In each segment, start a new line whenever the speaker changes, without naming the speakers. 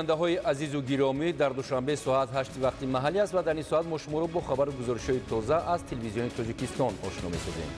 های عزیز و گرامی در دوشنبه ساعت 8 وقت محلی است و در این ساعت ما شما را با خبر گزارش‌های تازه از تلویزیون تاجیکستان آشنا می‌سازیم.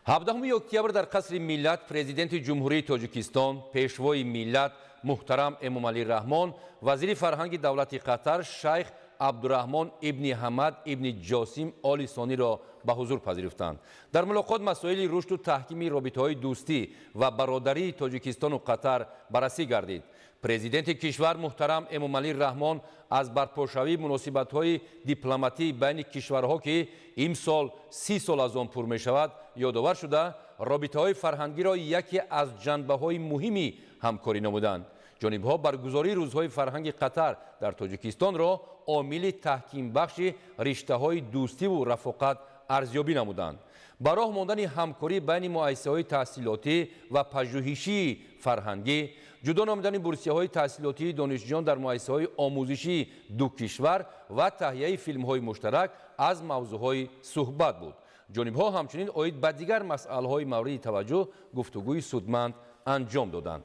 17 اکتبر در قصر ملت پرزیدنت جمهوری تاجیکستان، پیشوای ملت محترم امامعلی رحمان، وزیر فرهنگ دولت قطر شیخ عبدالرحمن ابن حمد ابن جاسم آل ثانی را به حضور پذیرفتند. در ملاقات مسائل رشد و تحکیم رابطه‌های دوستی و برادری تاجیکستان و قطر بررسی گردید. پرزیدنت کشور محترم امامعلی رحمان از برپاشوی مناسبت‌های دیپلماتی بین کشورها که امسال 30 سال از آن پر می‌شود یادآور شده رابطه‌های فرهنگی را یکی از جنبه‌های مهمی همکاری نمودند. جانب‌ها برگزاری روزهای فرهنگ قطر در تاجیکستان را عامل تحکیم بخش رشته‌های دوستی و رفاقت ارزیابی نمودند. با راه ماندن همکاری بین مؤسسه‌های تحصیلاتی و پژوهشی فرهنگی، جدا نمودن بورسیه‌های تحصیلاتی دانشجویان در مؤسسه‌های آموزشی دو کشور و تهیه فیلم‌های مشترک از موضوعهای صحبت بود. جانب‌ها همچنین عاید به دیگر مسائل مورد توجه گفتگوی سودمند انجام دادند.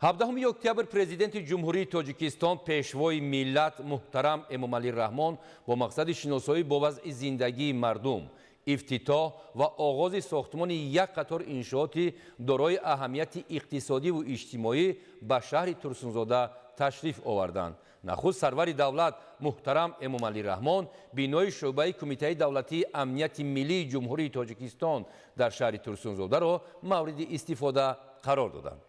17 اکتبر پرزیدنت جمهوری تاجیکستان پیشوای ملت محترم امامعلی رحمان با مقصد شناسایی با وضع زندگی مردم، افتتاح و آغاز ساختمان یک قطار انشاءات دارای اهمیت اقتصادی و اجتماعی به شهر ترسونزاده تشریف آوردند. نخست سرور دولت محترم امامعلی رحمان بینای شعبه کمیته دولتی امنیت ملی جمهوری تاجیکستان در شهر ترسونزاده را مورد استفاده قرار دادند.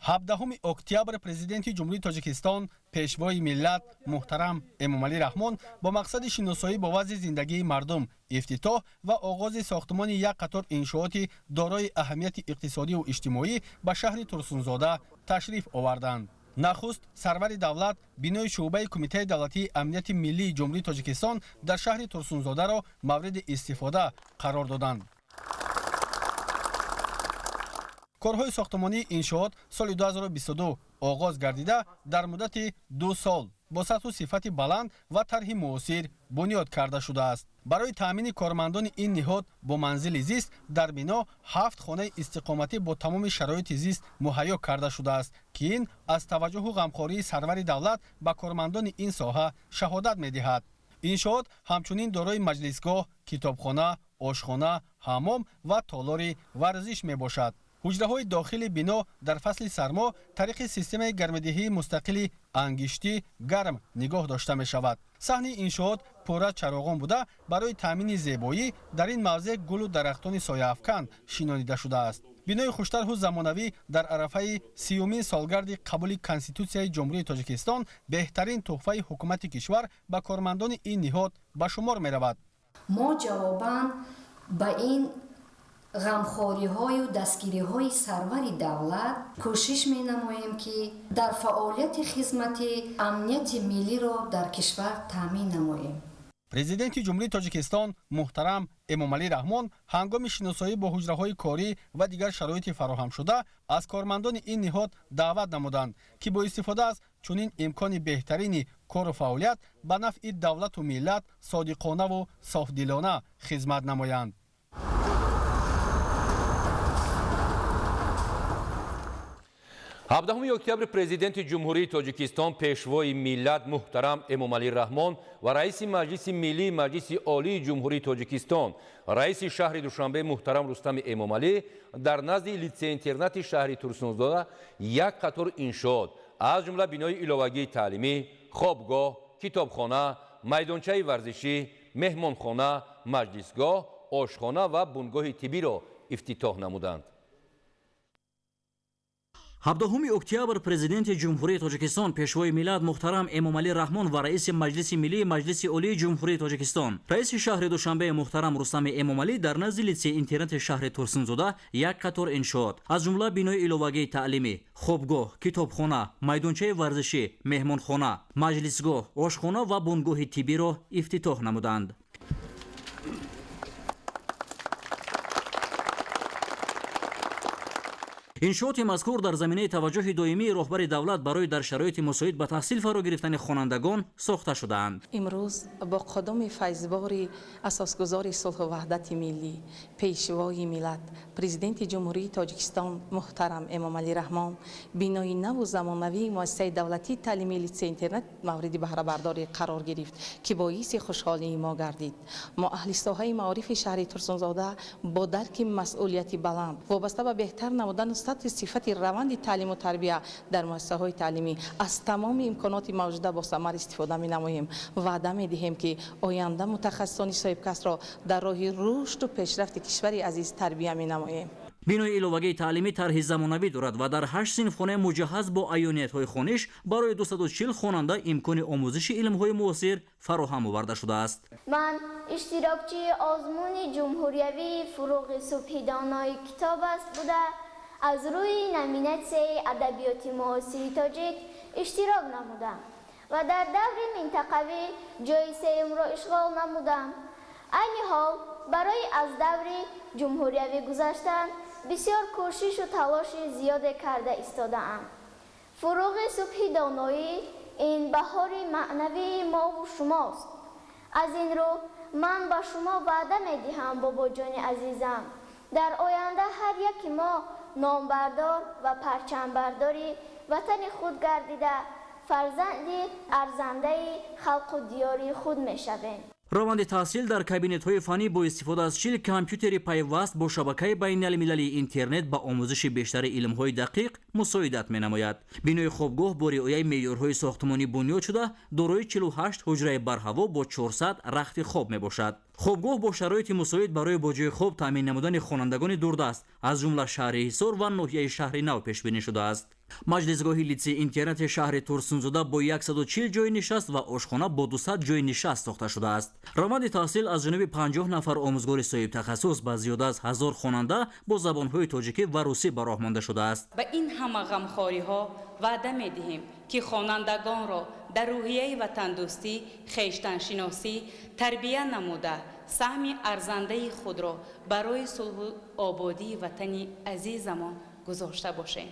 17 اکتبر پرزیدنت جمهوری تاجیکستان پیشوای ملت محترم امامعلی رحمان با مقصد شناسایی با وضع زندگی مردم، افتتاح و آغاز ساختمان یک قطار انشاءات دارای اهمیت اقتصادی و اجتماعی به شهر ترسونزاده تشریف آوردند. نخست سرور دولت بینای شعبه کمیته دولتی امنیت ملی جمهوری تاجیکستان در شهر ترسونزاده را مورد استفاده قرار دادند. کارهای ساختمانی انشاءات سال 2022 آغاز گردیده در مدت 2 سال با سطح و صفت بلند و طرح معاصر بنیاد کرده شده است. برای تامین کارمندان این نهاد با منزل زیست در بنا 7 خانه استقامتی با تمام شرایط زیست مهیا کرده شده است که این از توجه و غمخواری سرور دولت به کارمندان این ساحه شهادت می‌دهد. انشاءات همچنین دارای مجلسگاه، کتابخانه، آشخانه، حمام و تالار ورزش میباشد. حجره‌های داخل بنا در فصل سرما طریق سیستم گرمدهی مستقل انگشتی گرم نگاه داشته می شود. صحن انشاءات پر از چراغان بوده برای تامین زیبایی در این موضع گل و درختان سایه افکن شینانیده شده است. بنای خوشتر و زمانوی در عرفه 30مین سالگرد قبول کنستیتوسیای جمهوری تاجیکستان بهترین تحفه حکومت کشور به کارمندان این نهاد به شمار می رود.
ما جواباً به این غمخواری های و دستگیری های سرور دولت کوشش می نماییم که در فعالیت خدمت امنیت ملی را در کشور تامین نماییم.
پرزیدنت جمهوری تاجیکستان محترم امامعلی رحمان هنگام شناسایی با حجره‌های کاری و دیگر شرایط فراهم شده از کارمندان این نهاد دعوت نمودند که با استفاده از چنین امکان بهترین کار و فعالیت به نفع دولت و ملت صادقانه و صافدلانه خدمت نمایند.
17 اکتبر پرزیدنت جمهوری تاجیکستان پیشوای ملت محترم امامعلی رحمان و رئیس مجلس ملی مجلس عالی جمهوری تاجیکستان رئیس شهر دوشنبه محترم رستم امامعلی در نزد لیسه اینترنت شهر ترسونزاده یک قطار انشاءات از جمله بینای علاوگی تعلیمی، خوابگاه، کتابخانه، میدانچه ورزشی، مهمانخانه، مجلسگاه، آشخانه و بنگاه طبی را افتتاح نمودند.
17 اکتبر پرزیدنت جمهوری تاجیکستان پیشوای ملت محترم امامعلی رحمان و رئیس مجلس ملی مجلس عالی جمهوری تاجیکستان رئیس شهر دوشنبه محترم رستم امامعلی در نزد لیسه اینترنت شهر ترسونزاده یک قطار انشاءات از جمله بینای علاوگی تعلیمی، خوابگاه، کتابخانه، میدانچه ورزشی، مهمانخانه، مجلسگاه، آشخانه و بنگاه طبی را افتتاح نمودند. иншоот мазкур дар заминаи таваҷҷӯҳи доимии роҳбари давлат барои дар шароити мусоид ба таҳсил фаро гирифтани хонандагон сохта шудаанд.
имрӯз бо қадоми файзбори асосгузори сулҳу ваҳдати миллӣ, пешвои миллат, президенти ҷумҳурии Тоҷикистон муҳтарам Эмомалӣ Раҳмон бинои наву замонавии муассисаи давлатии таълимии литсеи интернет мавриди баҳрабардорӣ қарор гирифт, ки боиси хушҳолии мо гардид. мо аҳли соҳаи маорифи шаҳри Турсунзода бо дарки масъулияти баланд вобаста ба беҳтар намудану сатҳи сифати раванди таълиму тарбия дар муассисаҳои таълимӣ аз тамоми имконоти мавҷуда бо самар истифода менамоем. ваъда медиҳем ки оянда мутахассисони соҳибкасро дар роҳи рушду пешрафти кишвари азиз тарбия менамоем.
бинои иловагии таълимӣ тарҳи замонавӣ дорад ва дар 8 синфхона муҷаҳҳаз бо айёниятҳои хониш барои 240 хонанда имкони омӯзиши илмҳои муосир фароҳам оварда шудааст.
ман иштирокчии озмуни ҷумҳуриявии фуруғи субҳи донои китоб аст буда аз рӯи номинатсияи адабиёти муосири тоҷик иштирок намудам ва дар даври минтақавӣ ҷойи сеюмро ишғол намудам. айни ҳол барои аз даври ҷумҳуриявӣ гузаштан бисёр кӯшишу талоши зиёде карда истодаам. фуруғи субҳи доноӣ ин баҳори маънавии мову шумост. аз ин рӯ ман ба шумо ваъда медиҳам бобоҷони азизам, дар оянда ҳар яки мо номбардор ва парчамбардори ватани худ гардида фарзанди арзандаи халқу диёри худ мешавем.
раванди таҳсил дар кабинетҳои фанӣ бо истифода аз 40 компютери пайваст бо шабакаи байналмилалии интернет ба омӯзиши бештари илмҳои дақиқ мусоидат менамояд. бинои хобгоҳ бо риояи меъёрҳои сохтмонӣ бунёд шуда дорои 48 ҳуҷраи барҳаво бо 400 рахти хоб мебошад. хобгоҳ бо шароити мусоид барои бо ҷои хоб таъмин намудани хонандагони дурдаст аз ҷумла шаҳри ҳисор ва ноҳияи шаҳри нав пешбинӣ шудааст. маҷлисгоҳи литсеи интернати шаҳри Турсунзода бо 140 ҷойи нишаст ва ошхона бо 200 ҷойи нишаст сохта шудааст. раванди таҳсил аз ҷониби 50 нафар омӯзгори соҳибтахассус ба зиёда аз 1000 хонанда бо забонҳои тоҷикӣ ва русӣ ба роҳ монда шудааст.
ба ин ҳама ғамхориҳо ваъда медиҳем ки хонандагонро дар рӯҳияи ватандӯстӣ, хештаншиносӣ тарбия намуда саҳми арзандаи худро барои сулҳу ободии ватани азизамон гузошта бошем.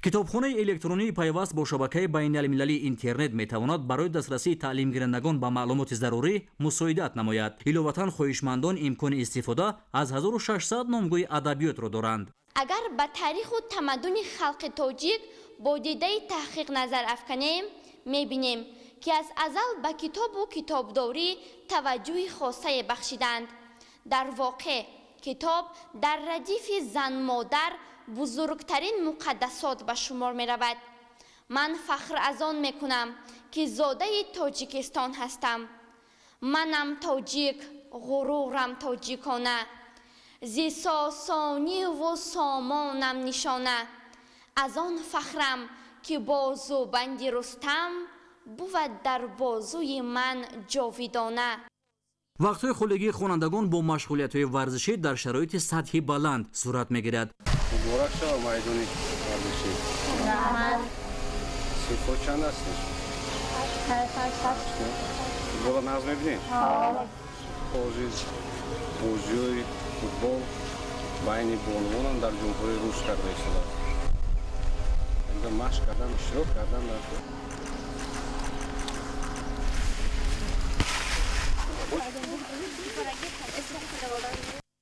китобхонаи электронии пайваст бо шабакаи байналмилалии интернет метавонад барои дастрасии таълимгирандагон ба маълумоти зарурӣ мусоидат намояд. иловатан хоҳишмандон имкони истифода аз 1600 номгӯи адабиётро доранд.
агар ба таъриху тамаддуни халқи тоҷик бо дидаи таҳқиқ назар афканем, мебинем ки аз азал ба китобу китобдорӣ таваҷҷӯҳи хосае бахшиданд. дар воқеъ китоб дар радифи зан-модар бузургтарин муқаддасот ба шумор меравад. ман фахр аз он мекунам ки зодаи Тоҷикистон ҳастам. манам тоҷик, ғурурам тоҷикона, зи сосониву сомонам нишона. аз он фахрам ки бозубанди Рустам буд дар бозуи ман ҷовидона.
вақтҳои хулигии хонандагон бо машғулиятҳои варзишӣ дар шароити сатҳи баланд сурат мегирад.
муборак шава майдони варзишӣ. сифот чанд ҳастиш? футбола нағз мебинед? ҳозир бозиҳои футбол байни бонувонам дар ҷумҳурӣ рушд карда истодааст. инҷа машқ кардан, иштирок кардан дар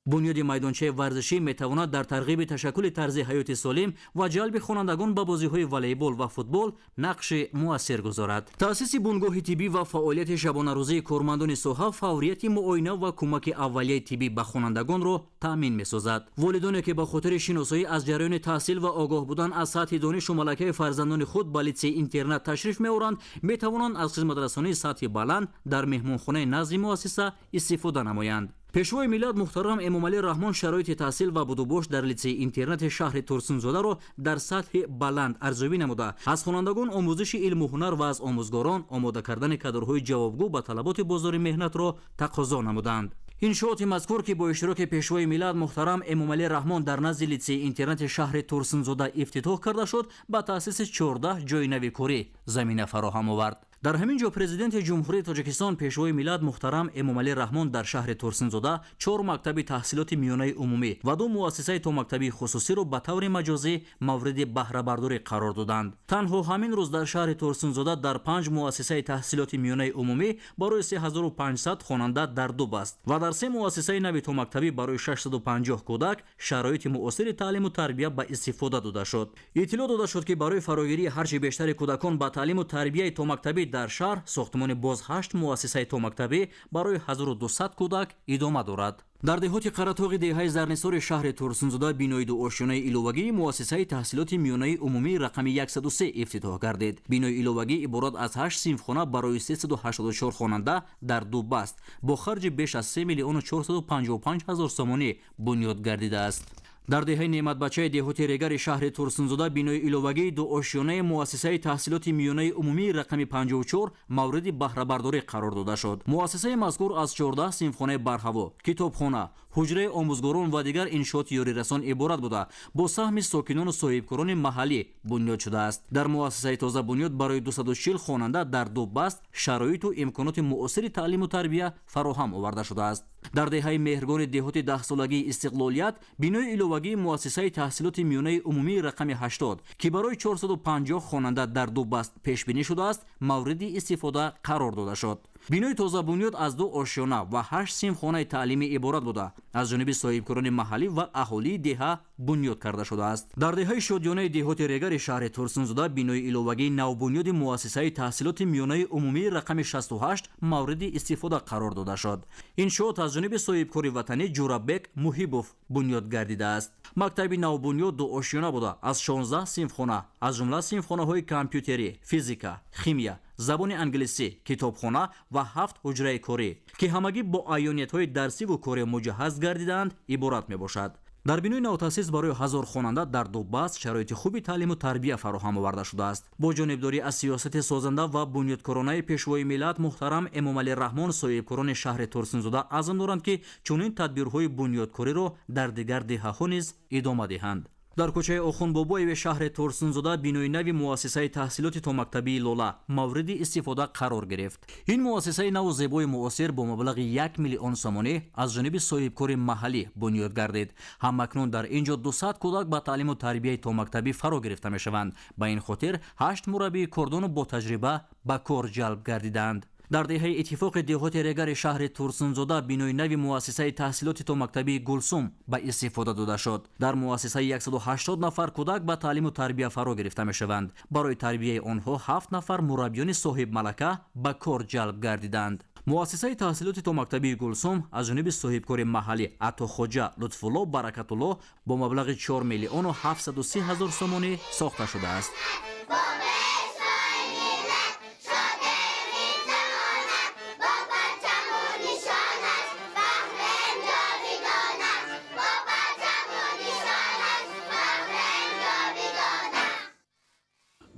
бунёди майдончаи варзишӣ метавонад дар тарғиби ташаккули тарзи ҳаёти солим ва ҷалби хонандагон ба бозиҳои волейбол ва футбол нақши муассир гузорад. таъсиси бунгоҳи тиббӣ ва фаъолияти шабонарӯзии кормандони соҳа фаврияти муоина ва кӯмаки аввалияи тиббӣ ба хонандагонро таъмин месозад. волидоне ки ба хотири шиносоӣ аз ҷараёни таҳсил ва огоҳ будан аз сатҳи донишу малакаи фарзандони худ ба литсеи интернат ташриф меоранд, метавонанд аз хизматрасонии сатҳи баланд дар меҳмонхонаи назди муассиса истифода намоянд. пешвои миллат муҳтарам Эмомалӣ Раҳмон шароити таҳсил ва будубош дар литсеи интернати шаҳри Турсунзодаро дар сатҳи баланд арзёбӣ намуда, аз хонандагон омӯзиши илму ҳунар ва аз омӯзгорон омода кардани кадрҳои ҷавобгӯ ба талаботи бозори меҳнатро тақозо намуданд. иншооти мазкур ки бо иштироки пешвои миллат муҳтарам Эмомалӣ Раҳмон дар назди литсеи интернати шаҳри Турсунзода ифтитоҳ карда шуд, ба таъсиси 14 ҷойи нави корӣ замина фароҳам овард. در همین جا پرزیدنت جمهوری تاجیکستان پیشوای ملت محترم امامعلی رحمان در شهر تورسنزودا 4 مکتب تحصیلات میانه عمومی و 2 مؤسسه تا مکتبی خصوصی را به طور مجازی مورد بهره برداری قرار دادند. تنها همین روز در شهر تورسنزودا در 5 مؤسسه تحصیلات میانه عمومی برای 3500 خواننده در دو بست و در 3 مؤسسه نوی تا مکتبی برای 650 کودک شرایط معاصر تعلیم و تربیت به استفاده داده شد. اطلاع داده شد که برای فراگیری هرچه بیشتر کودکان به تعلیم و تربیت تا مکتبی در شهر ساختمان بازهشت مؤسسه تا مکتبی برای 1200 کودک ادامه دارد. در دهات قراتوق دههای زرنسار شهر تورسنزودا بینای دو آشیانه ایلوگی مؤسسه تحصیلات میانه عمومی رقم 103 افتتاح گردید. بینای ایلوگی عبارت از 8 صنفخانه برای 384 خواننده در 2 بست با خرج بیش از 3,455,000 سومانی بنیاد گردیده است. در دهه نعمت بچه دهات ریگر شهر تورسنزودا بینای ایلوگی دو آشیانه مؤسسه تحصیلات میانه عمومی رقم 54 مورد بهره برداری قرار داده شد. مؤسسه مذکور از 14 صنفخانه برهوا، کتابخانه، حجره آموزگاران و دیگر انشاءات یاری رسان عبارت بوده با سهم ساکنان و صاحبکاران محلی بنیاد شده است. در مؤسسه تازه بنیاد برای 240 خواننده در 2 بست شرایط و امکانات معاصر تعلیم و تربیت فراهم آورده شده است. در دهه مهرگان دهات 10 سالگی استقلالیت بینای ایلوگی مؤسسه تحصیلات میانه عمومی رقم 80 که برای 450 خواننده در 2 بست پیش بینی شده است مورد استفاده قرار داده شد. بینای تازه بنیاد از 2 آشیانه و 8 صنفخانه تعلیمی عبارت بوده از جانب صاحبکاران محلی و اهالی دهه بنیاد کرده شده است. در دهه شادیانه دهات ریگر شهر تورسنزودا بینای ایلوگی نو بنیاد مؤسسه تحصیلات میانه عمومی رقم 68 مورد استفاده قرار داده شد. انشاءات از جانب صاحبکار وطنی جورابک محیبوف بنیاد گردیده است. مکتب نو بنیاد 2 آشیانه بوده از 16 صنفخانه از جمله صنفخانه های کامپیوتری، فیزیکا، شیمیا، زبان انگلیسی، کتابخانه و 7 حجره کاری که همگی با عیانیت‌های درسی و کاری مجهز گردیدند عبارت میباشد. در بینای نوتاسیس برای 1000 خواننده در 2 بست شرایط خوبی تعلیم و تربیت فراهم آورده شده است. با جانبداری از سیاست سازنده و بنیادکارانه پیشوای ملت محترم امامعلی رحمان صاحبکاران شهر تورسنزودا عزم دارند که چنین تدبیرهای بنیادکاری را در دیگر دهه‌ها نیز ادامه دهند. در کوچه آخوند بابایو شهر تورسنزودا بینای نوی مؤسسه تحصیلات تا مکتبی لولا مورد استفاده قرار گرفت. این مؤسسه نو زیبای معاصر با مبلغ 1 میلیون سومانی از جانب صاحبکار محلی بنیاد گردید. همکنون در اینجا 200 کودک با تعلیم و تربیت تا مکتبی فرا گرفته می شوند. به این خاطر 8 مربی کردان با تجربه به کار جلب گردیدند. در دهه اتفاق دهات ریگر شهر تورسنزودا بینای نوی مؤسسه تحصیلات تا مکتبی گلسوم به استفاده داده شد. در مؤسسه 180 نفر کودک به تعلیم و تربیت فرا گرفته می شوند. برای تربیت آنها 7 نفر مربیان صاحب ملکه به کار جلب گردیدند. مؤسسه تحصیلات تا مکتبی گلسوم از جانب صاحبکار محلی عطاخواجه لطف‌الله برکت‌الله با مبلغ 4,730,000 سومانی ساخته شده است.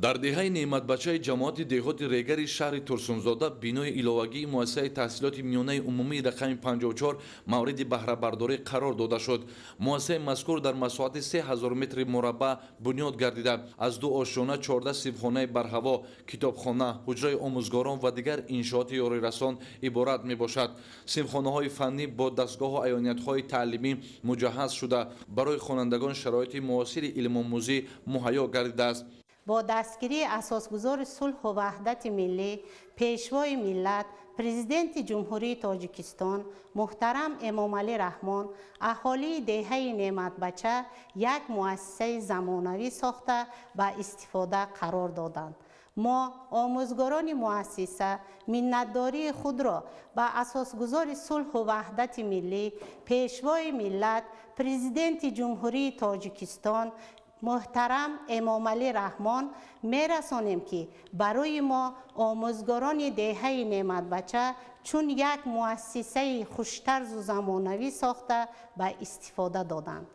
در دهه نعمت بچه جماعت دهات ریگر شهر تورسنزودا بینای ایلوگی مؤسسه تحصیلات میانه عمومی رقم 54 مورد بهره برداری قرار داده شد. مؤسسه مذکور در مساحت 3000 متر مربع بنیاد گردیده از 2 آشیانه 14 صنفخانه برهوا، کتابخانه، حجره آموزگاران و دیگر انشاءات یاری رسان عبارت می باشد. صنفخانه های فنی با دستگاه و عیانیت های تعلیمی مجهز شده برای خوانندگان شرایط معاصر علم آموزی مهیا گردیده است.
با دستگیری اساسگزار صلح و وحدت ملی پیشوای ملت پرزیدنت جمهوری تاجیکستان محترم امامعلی رحمان اهالی دهه نعمت بچه یک مؤسسه زمانوی ساخته به استفاده قرار دادند. ما آموزگاران مؤسسه منتداری خود را به اساسگزار صلح و وحدت ملی پیشوای ملت پرزیدنت جمهوری تاجیکستان محترم امامعلی رحمان میرسانیم که برای ما آموزگاران دهه نعمت بچه چون یک مؤسسه خوش‌طرز و زمانوی ساخته به استفاده دادند.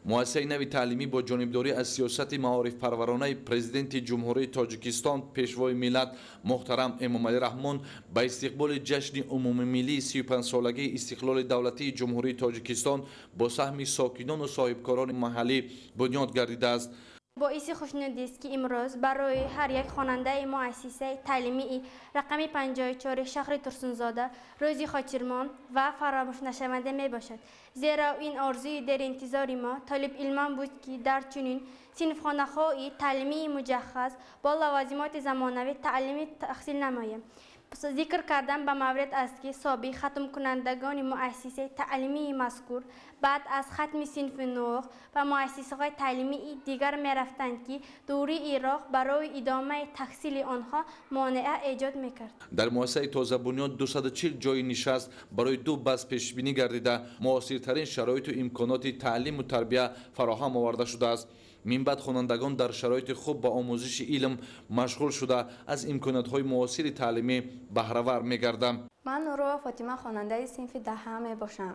مؤسسه نوی تعلیمی با جانبداری از سیاست معارف پرورانه پرزیدنت جمهوری تاجیکستان پیشوای ملت محترم امامعلی رحمان به استقبال جشن عمومی ملی 35 سالگی استقلال دولتی جمهوری تاجیکستان با سهم ساکنان و صاحبکاران محلی بنیاد گردیده است.
باعث خوشنودی است که امروز برای هر یک خواننده مؤسسه تعلیمی رقم 54 شهر ترسونزاده روزی خاطرمان و فراموش نشونده می باشد، زیرا این آرزوی در انتظار ما طالب علمان بود که در چنین صنفخانه‌های تعلیمی مجهز با لوازمات زمانوی تعلیمی تحصیل نماییم. ذکر کردن به مورد است که سابق ختم کنندگان مؤسسه تعلیمی مذکور بعد از ختم صنف 9 و مؤسسه های تعلیمی دیگر می رفتند که دوره عراق برای ادامه تحصیل آنها مانع ایجاد می کرد.
در مؤسسه تازه بنیاد 240 جای نشست برای 2 بس پیش بینی گردیده موثرترین شرایط و امکانات تعلیم و تربیت فراهم آورده شده است. من بعد خوانندگان در شرایط خوب با آموزش علم مشغول شده از امکانات‌های معاصر تعلیمی بهره‌ور می‌گردم.
من نورا فاطمه خواننده صنف 10 میباشم.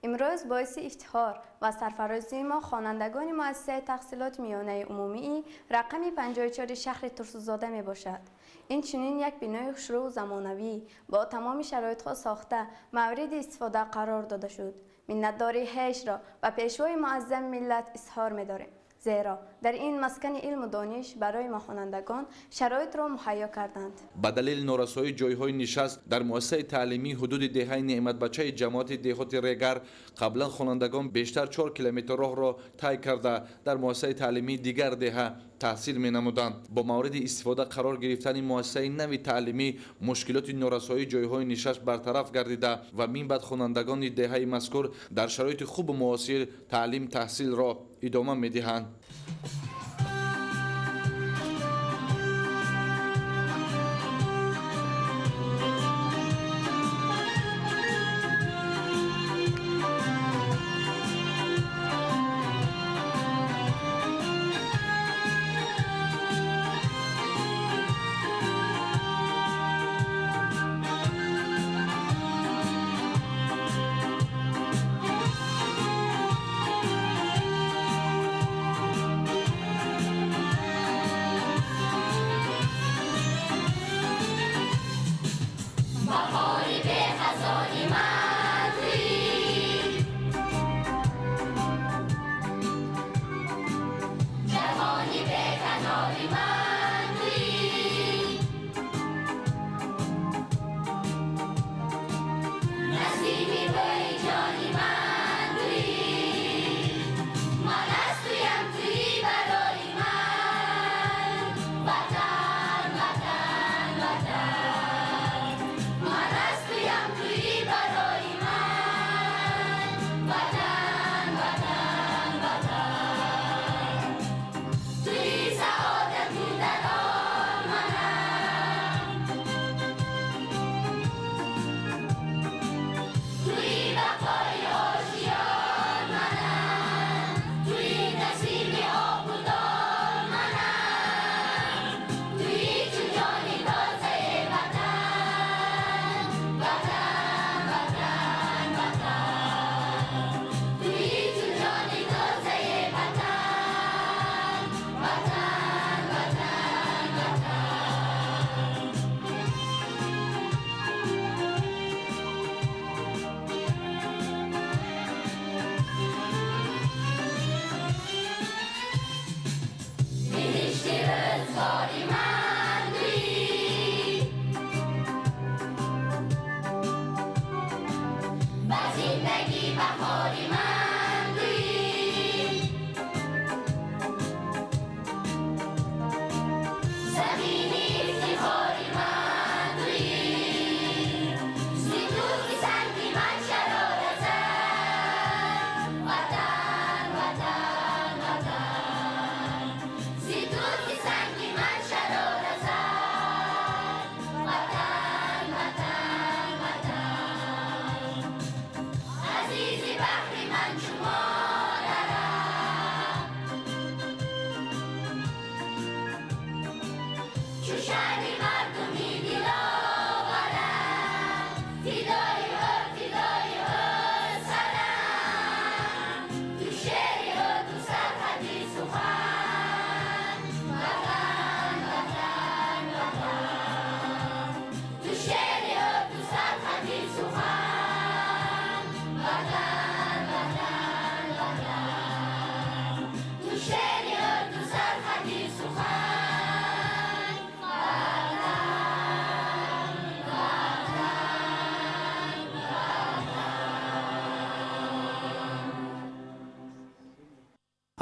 امروز باعث افتخار و سرفرازی ما خوانندگان مؤسسه تحصیلات میانه عمومی رقم 54 شهر ترسوزاده می باشد. این چنین یک بنای خوشرو و زمانوی با تمام شرایط‌ها ساخته مورد استفاده قرار داده شد. منتداری هیچ را و پیشوای معظم ملت اظهار می‌داریم، زیرا در این مسکن علم و دانش برای ما خوانندگان شرایط را مهیا کردند.
به دلیل نارسایی جایهای نشست در مؤسسه تعلیمی حدود دهه نعمت بچه جماعت دهات ریگر قبلا خوانندگان بیشتر 4 کیلومتر راه را طی کرده در مؤسسه تعلیمی دیگر دهه تحصیل می نمودند. با مورد استفاده قرار گرفتن مؤسسه نوی تعلیمی مشکلات نارسایی جایهای نشست برطرف گردیده و من بعد خوانندگان دهه مذکور در شرایط خوب و معاصر تعلیم تحصیل را ادامه می دهند.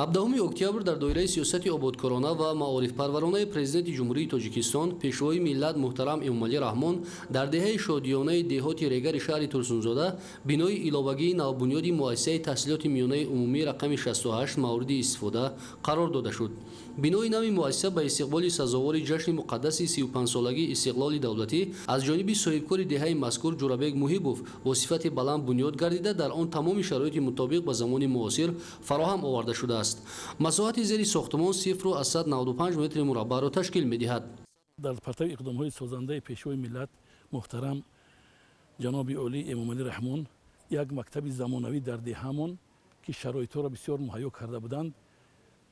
17 октябр дар доираи сиёсати ободкорона ва маорифпарваронаи президенти ҷумҳурии тоҷикистон пешвои миллат муҳтарам Эмомалӣ Раҳмон дар деҳаи шодиёнаи деҳоти регари шаҳри Турсунзода бинои иловагии навбунёди муассисаи таҳсилоти миёнаи умумии рақами 68 мавриди истифода қарор дода шуд. бинои нави муассиса ба истиқболи сазовори ҷашни муқаддаси 35-солагии истиқлоли давлатӣ аз ҷониби соҳибкори деҳаи мазкур Ҷурабек Муҳибов бо сифати баланд бунёд гардида, дар он тамоми шароити мутобиқ ба замони муосир фароҳам оварда шудааст. масоҳати зери сохтмон 0,95 метри мураббаъро ташкил медиҳад.
дар партави иқдомҳои созандаи пешвои миллат муҳтарам ҷаноби олӣ Эмомалӣ Раҳмон як мактаби замонавӣ дар деҳамон ки шароитҳоро бисёр муҳайё карда буданд,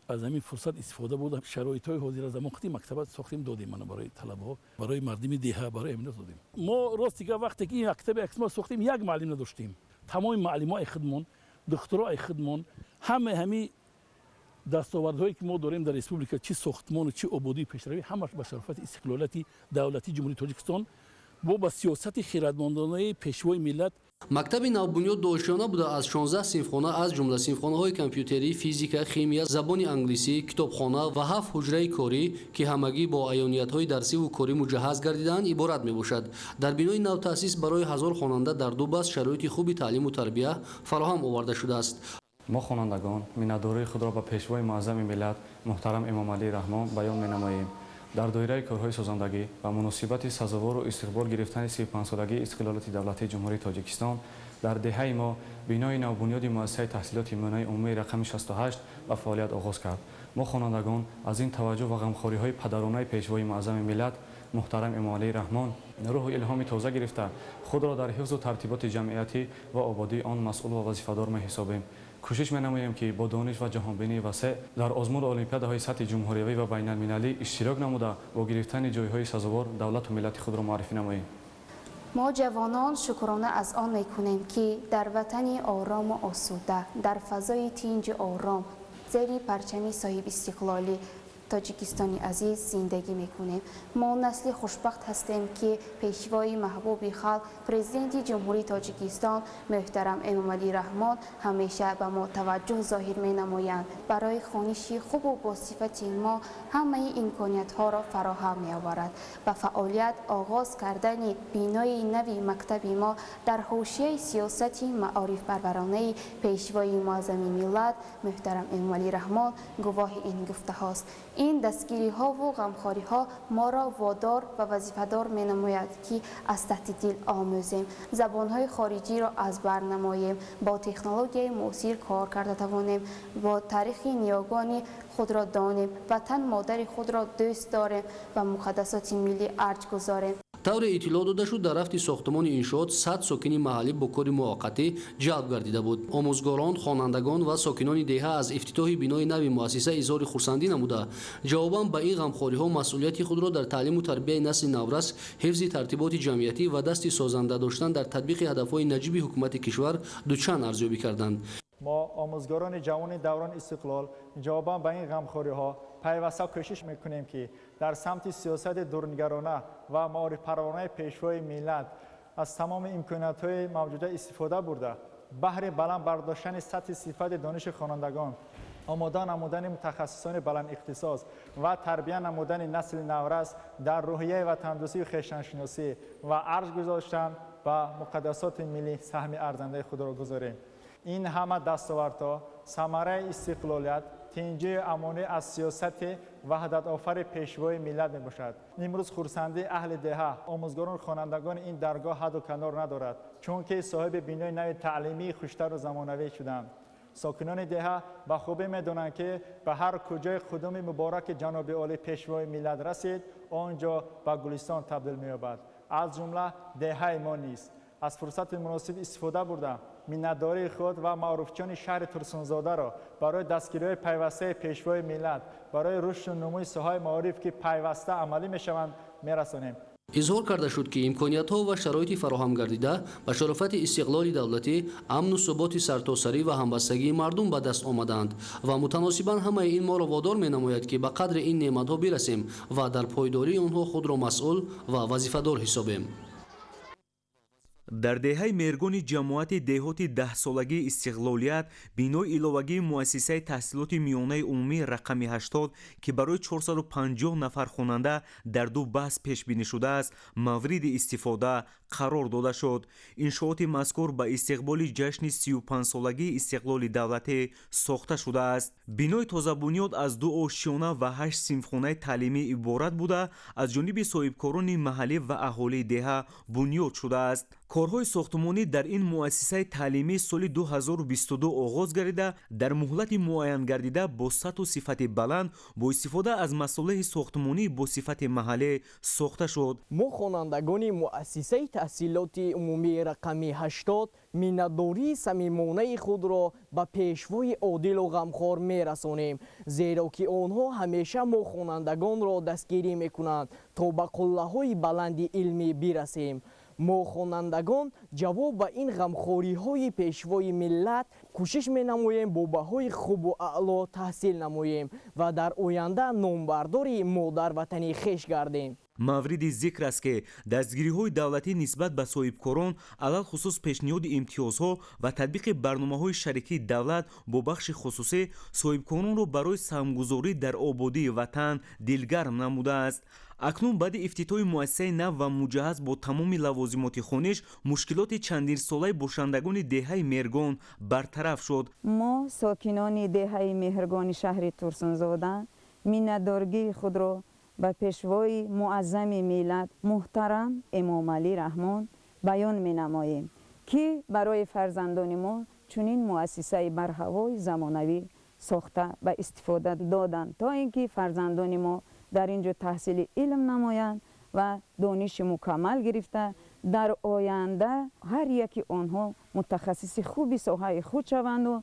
аз ҳамин фурсат истифода бурда шароитҳои ҳозиразамон хати мактаба сохтем додем мана барои талабаҳо, барои мардими деҳа, барои аминат додем. мо ростига вақте ки ин мактаби аксмо сохтем як муаллим надоштем. тамоми муаллимои худмон, духтурои худмон, ҳамаи дастовардҳое ки мо дорем дар республика, чи сохтмону чи ободии пешравӣ, ҳамаш ба шарофати истиқлолияти давлати ҷумҳурии Тоҷикистон бо ба сиёсати хиратмандонаи пешвои миллат.
мактаби навбунёд дошёна буда аз 16 синфхона аз ҷумла синфхонаҳои компютерӣ, физика, химия, забони англисӣ, китобхона ва 7 ҳуҷраи корӣ ки ҳамагӣ бо аёниятҳои дарсиву корӣ муҷаҳҳаз гардидаанд иборат мебошад. дар бинои навтаъсис барои 1000 хонанда дар ду баст шароити хуби таълиму тарбия фароҳам оварда шудааст.
мо хонандагон миннатдории худро ба пешвои муаззами миллат муҳтарам Эмомалӣ Раҳмон баён менамоем. дар доираи корҳои созандагӣ ва муносибати сазовору истиқбол гирифтани 35-солагии истиқлолияти давлатии ҷумҳурии Тоҷикистон дар деҳаи мо бинои навбунёди муассисаи таҳсилоти миёнаи умумии рақами 68 ба фаъолият оғоз кард. мо хонандагон аз ин таваҷҷӯҳ ва ғамхориҳои падаронаи пешвои муаззами миллат муҳтарам Эмомалӣ Раҳмон рӯҳу илҳоми тоза гирифта худро дар ҳифзу тартиботи ҷамъиятӣ ва ободии он масъул ва вазифадор меҳисобем. кӯшиш менамоем ки бо дониш ва ҷаҳонбинии васеъ дар озмуни олимпиадаҳои сатҳи ҷумҳуриявӣ ва байналмилалӣ иштирок намуда бо гирифтани ҷойҳои сазовор давлату миллати худро муаррифӣ намоем.
ما جوانان شکرانه از آن میکنیم که در وطنی آرام و آسوده در فضای تنج آرام زیر پرچم صاحب استقلالی تاجیکستانی عزیز زندگی میکنیم. ما نسل خوشبخت هستیم که پیشوای محبوب خلق پرزیدنت جمهوری تاجیکستان محترم امامعلی رحمان همیشه به ما توجه ظاهر می نمایند. برای خوانش خوب و با صفت ما همه امکانیت ها را فراهم می آورد. به فعالیت آغاز کردن بینای نوی مکتب ما در حوزه سیاست معارف پرورانه پیشوای معظم ملت محترم امامعلی رحمان گواه این گفته هاست. این دستگیری ها و غمخواری ها ما را وادار و وظیفه‌دار می نماید که از تحت دل آموزیم، زبان های خارجی را از بر نماییم، با تکنولوژی معاصر کار کرده توانیم، با تاریخ نیاگان خود را دانیم، وطن مادر خود را دوست داریم و مقدسات ملی ارج گذاریم.
тавре иттилоъ дода шуд дар рафти сохтмони иншоот 100 сокини маҳаллӣ бо кори муваққатӣ ҷалб гардида буд. омӯзгорон, хонандагон ва сокинони деҳа аз ифтитоҳи бинои нави муассиса изҳори хурсандӣ намуда, ҷавобан ба ин ғамхориҳо масъулияти худро дар таълиму тарбияи насли наврас, ҳифзи тартиботи ҷамъиятӣ ва дасти созанда доштан дар татбиқи ҳадафҳои наҷиби ҳукумати кишвар дучанд арзёбӣ карданд.
мо омӯзгорони ҷавони даврон истиқлол ҷавобан ба ин ғамхориҳо пайваста кӯшиш мекунем ки дар самти сиёсати дурнигарона ва маорифпарваронаи пешвои миллат аз тамоми имкониятҳои мавҷуда истифода бурда баҳри баланд бардоштани сатҳи сифати дониши хонандагон, омода намудани мутахассисони баландихтисос ва тарбия намудани насли наврас дар рӯҳияи ватандӯстию хештаншиносӣ ва арз гузоштан ба муқаддасоти миллӣ саҳми арзандаи худро гузорем. ин ҳама дастовардҳо самараи истиқлолият тинҷии амонӣ аз сиёсати ваҳдатофари пешвои миллат мебошад. имрӯз хурсандии аҳли деҳа, омӯзгорон, хонандагони ин даргоҳ ҳадду канор надорад, чунки соҳиби бинои нави таълимии хуштару замонавӣ шуданд. сокинони деҳа ба хубӣ медонанд ки ба ҳар куҷои қудуми мубораки ҷаноби олӣ пешвои миллат расид, он ҷо ба гулистон табдил меёбад, аз ҷумла деҳаи мо нест. аз фурсати муносиб истифода бурда миннатдории худ ва маъруфчони шаҳри Турсунзодаро барои дастгириҳои пайвастаи пешвои миллат, барои рушду нумӯи соҳаи маориф ки пайваста амалӣ мешаванд мерасонем.
изҳор карда шуд ки имкониятҳо ва шароити фароҳам гардида ба шарофати истиқлоли давлатӣ, амну суботи сартосарӣ ва ҳамбастагии мардум ба даст омаданд ва мутаносибан ҳамаи ин моро водор менамояд ки ба қадри ин неъматҳо бирасем ва дар пойдории онҳо худро масъул ва вазифадор ҳисобем.
дар деҳаи мергони ҷамоати деҳоти 10-солагии истиқлолият бинои иловагии муассисаи таҳсилоти миёнаи умумии рақами 80 ки барои 450 нафар хонанда дар 2 баҳс пешбинӣ шудааст мавриди истифода қарор дода шуд. иншооти мазкур ба истиқболи ҷашни 35-солагии истиқлоли давлатӣ сохта шудааст. бинои тозабунёд аз 2 ошиёна ва 8 синфхонаи таълимӣ иборат буда аз ҷониби соҳибкорони маҳаллӣ ва аҳолии деҳа бунёд шудааст. корҳои сохтмонӣ дар ин муассисаи таълимӣ соли 2022 оғоз гардида дар муҳлати муайянгардида бо сатҳу сифати баланд бо истифода аз масолиҳи сохтмонӣ бо сифати маҳаллӣ сохта шуд.
мо хонандагони муассисаи таҳсилоти умумии рақами 80 миннатдории самимонаи худро ба пешвои одилу ғамхор мерасонем, зеро ки онҳо ҳамеша мо хонандагонро дастгирӣ мекунанд то ба қуллаҳои баланди илмӣ бирасем. мо хонандагон ҷавоб ба ин ғамхориҳои пешвои миллат кӯшиш менамоем бо баҳои хубу аъло таҳсил намоем ва дар оянда номбардори модарватани хеш гардем.
мавриди зикр аст ки дастгириҳои давлатӣ нисбат ба соҳибкорон алалхусус пешниҳоди имтиёзҳо ва татбиқи барномаҳои шарикии давлат бо бахши хусусӣ соҳибкоронро барои саҳмгузорӣ дар ободии ватан дилгарм намудааст. акнун баъди ифтитоҳи муассисаи нав ва муҷаҳҳаз бо тамоми лавозимоти хониш мушкилоти чандинсолаи бошандагони деҳаи мергон бартараф шуд.
мо сокинони деҳаи меҳргони шаҳри турсунзода миннатдоригии худро ба пешвои муаззами миллат муҳтарам эмомалӣ раҳмон баён менамоем ки барои фарзандони мо чунин муассисаи барҳавои замонавӣ сохта ба истифода доданд то ин ки фарзандони мо дар ин ҷо таҳсили илм намоянд ва дониши мукаммал гирифта дар оянда ҳар яки онҳо мутахассиси хуби соҳаи худ шаванду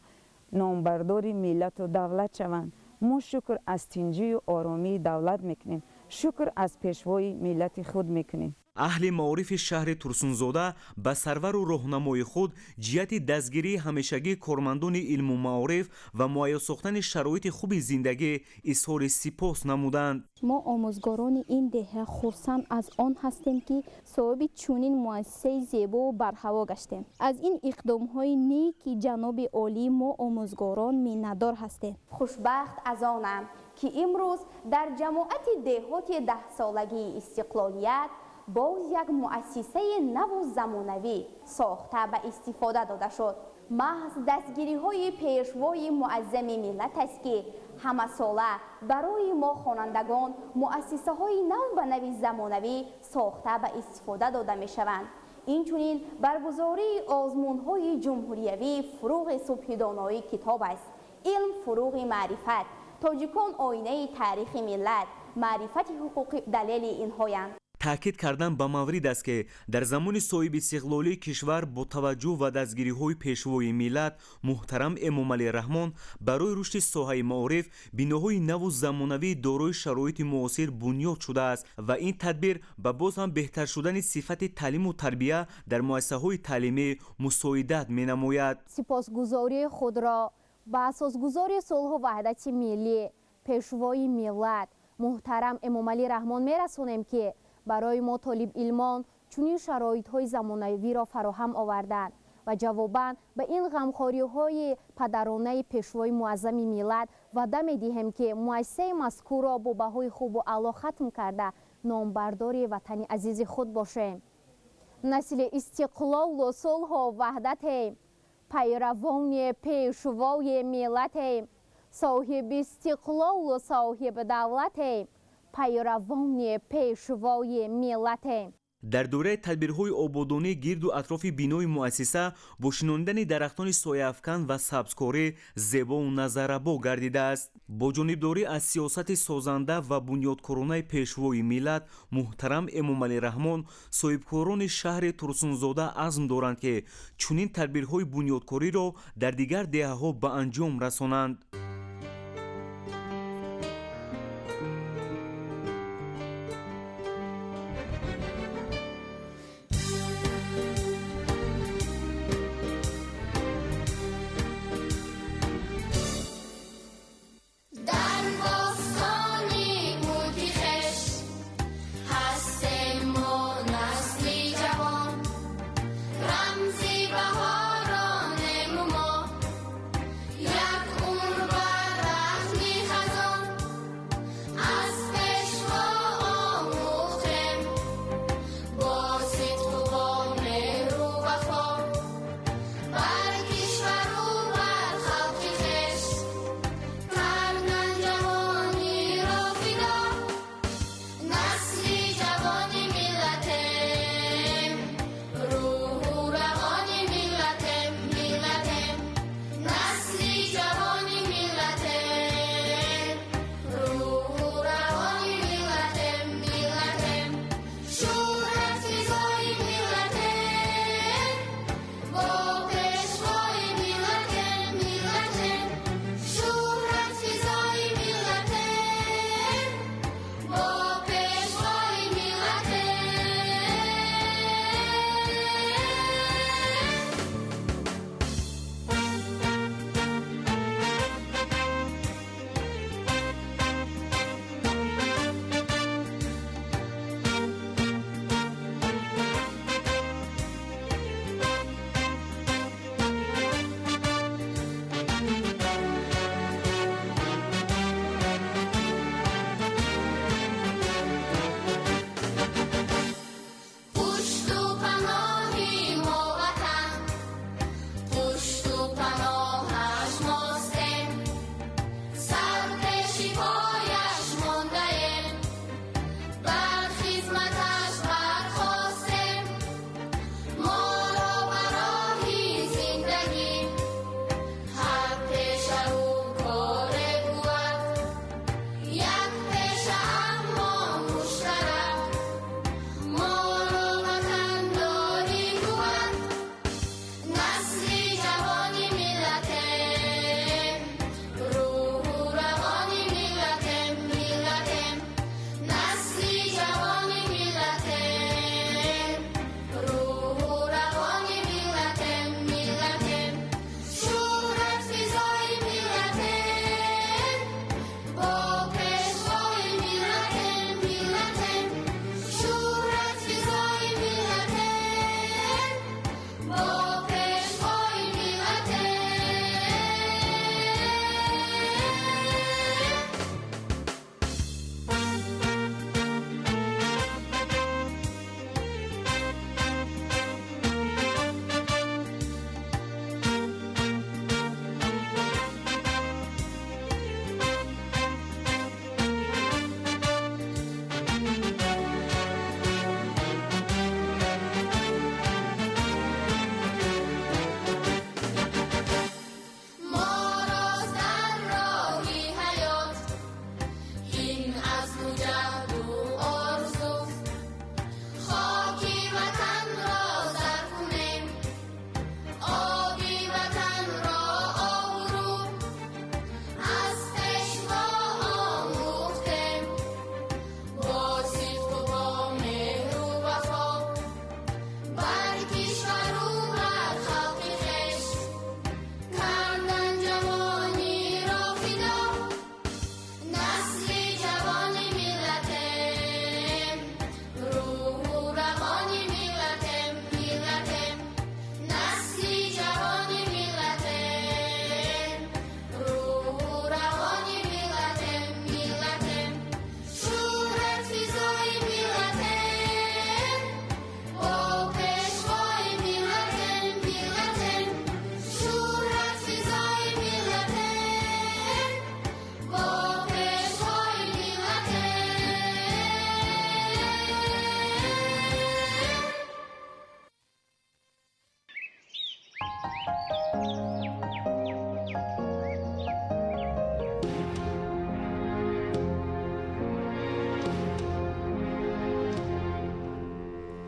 номбардори миллату давлат шаванд. мо шукр аз тинҷию оромии давлат мекунем, шукр аз пешвои миллати худ мекунем.
аҳли маорифи шаҳри турсунзода ба сарвару роҳнамои худ ҷиҳати дастгирии ҳамешагии кормандони илму маориф ва муайян сохтани шароити хуби зиндагӣ изҳори сипос намуданд.
мо омӯзгорони ин деҳа хурсанд аз он ҳастем ки соҳиби чунин муассисаи зебову барҳаво гаштем. аз ин иқдомҳои неки ҷаноби олӣ мо омӯзгорон миннатдор ҳастем.
хушбахт аз онам ки имрӯз дар ҷамоати деҳоти 10-солагии истиқлолият боз як муассисаи наву замонавӣ сохта ба истифода дода шуд. маҳз дастгириҳои пешвои муаззами миллат аст ки ҳамасола барои мо хонандагон муассисаҳои нав ба нави замонавӣ сохта ба истифода дода мешаванд. инчунин баргузории озмунҳои ҷумҳуриявӣ фуруғи субҳидонои китоб аст. илм фуруғи маърифат, тоҷикон оинаи таърихи миллат, маърифати ҳуқуқи далели инҳоянд.
таъкид кардан ба маврид аст ки дар замони соҳибистиқлолии кишвар бо таваҷҷӯҳ ва дастгириҳои пешвои миллат муҳтарам эмомалӣ раҳмон барои рушди соҳаи маориф биноҳои наву замонавии дорои шароити муосир бунёд шудааст ва ин тадбир ба боз ҳам беҳтар шудани сифати таълиму тарбия дар муассисаҳои таълимӣ мусоидат менамояд.
сипосгузории худро ба асосгузори сулҳу ваҳдати миллӣ пешвои миллат муҳтарам эмомалӣ раҳмон мерасонем ки барои мо толибилмон чунин шароитҳои замонавиро фароҳам оварданд ва ҷавобан ба ин ғамхориҳои падаронаи пешвои муаззами миллат ваъда медиҳем ки муассисаи мазкурро бо баҳои хубу аъло хатм карда номбардори ватани азизи худ бошем. насли истиқлолу сулҳу ваҳдатем, пайравони пешвои миллатем, соҳиби истиқлолу соҳиби давлатем, пайравони пешвои миллатем.
дар дораи тадбирҳои ободонӣ гирду атрофи бинои муассиса бо шинонидани дарахтони сояафкан ва сабзкорӣ зебову назарабо гардидааст. бо ҷонибдорӣ аз сиёсати созанда ва бунёдкоронаи пешвои миллат муҳтарам эмомалӣ раҳмон соҳибкорони шаҳри турсунзода азм доранд ки чунин тадбирҳои бунёдкориро дар дигар деҳаҳо ба анҷом расонанд.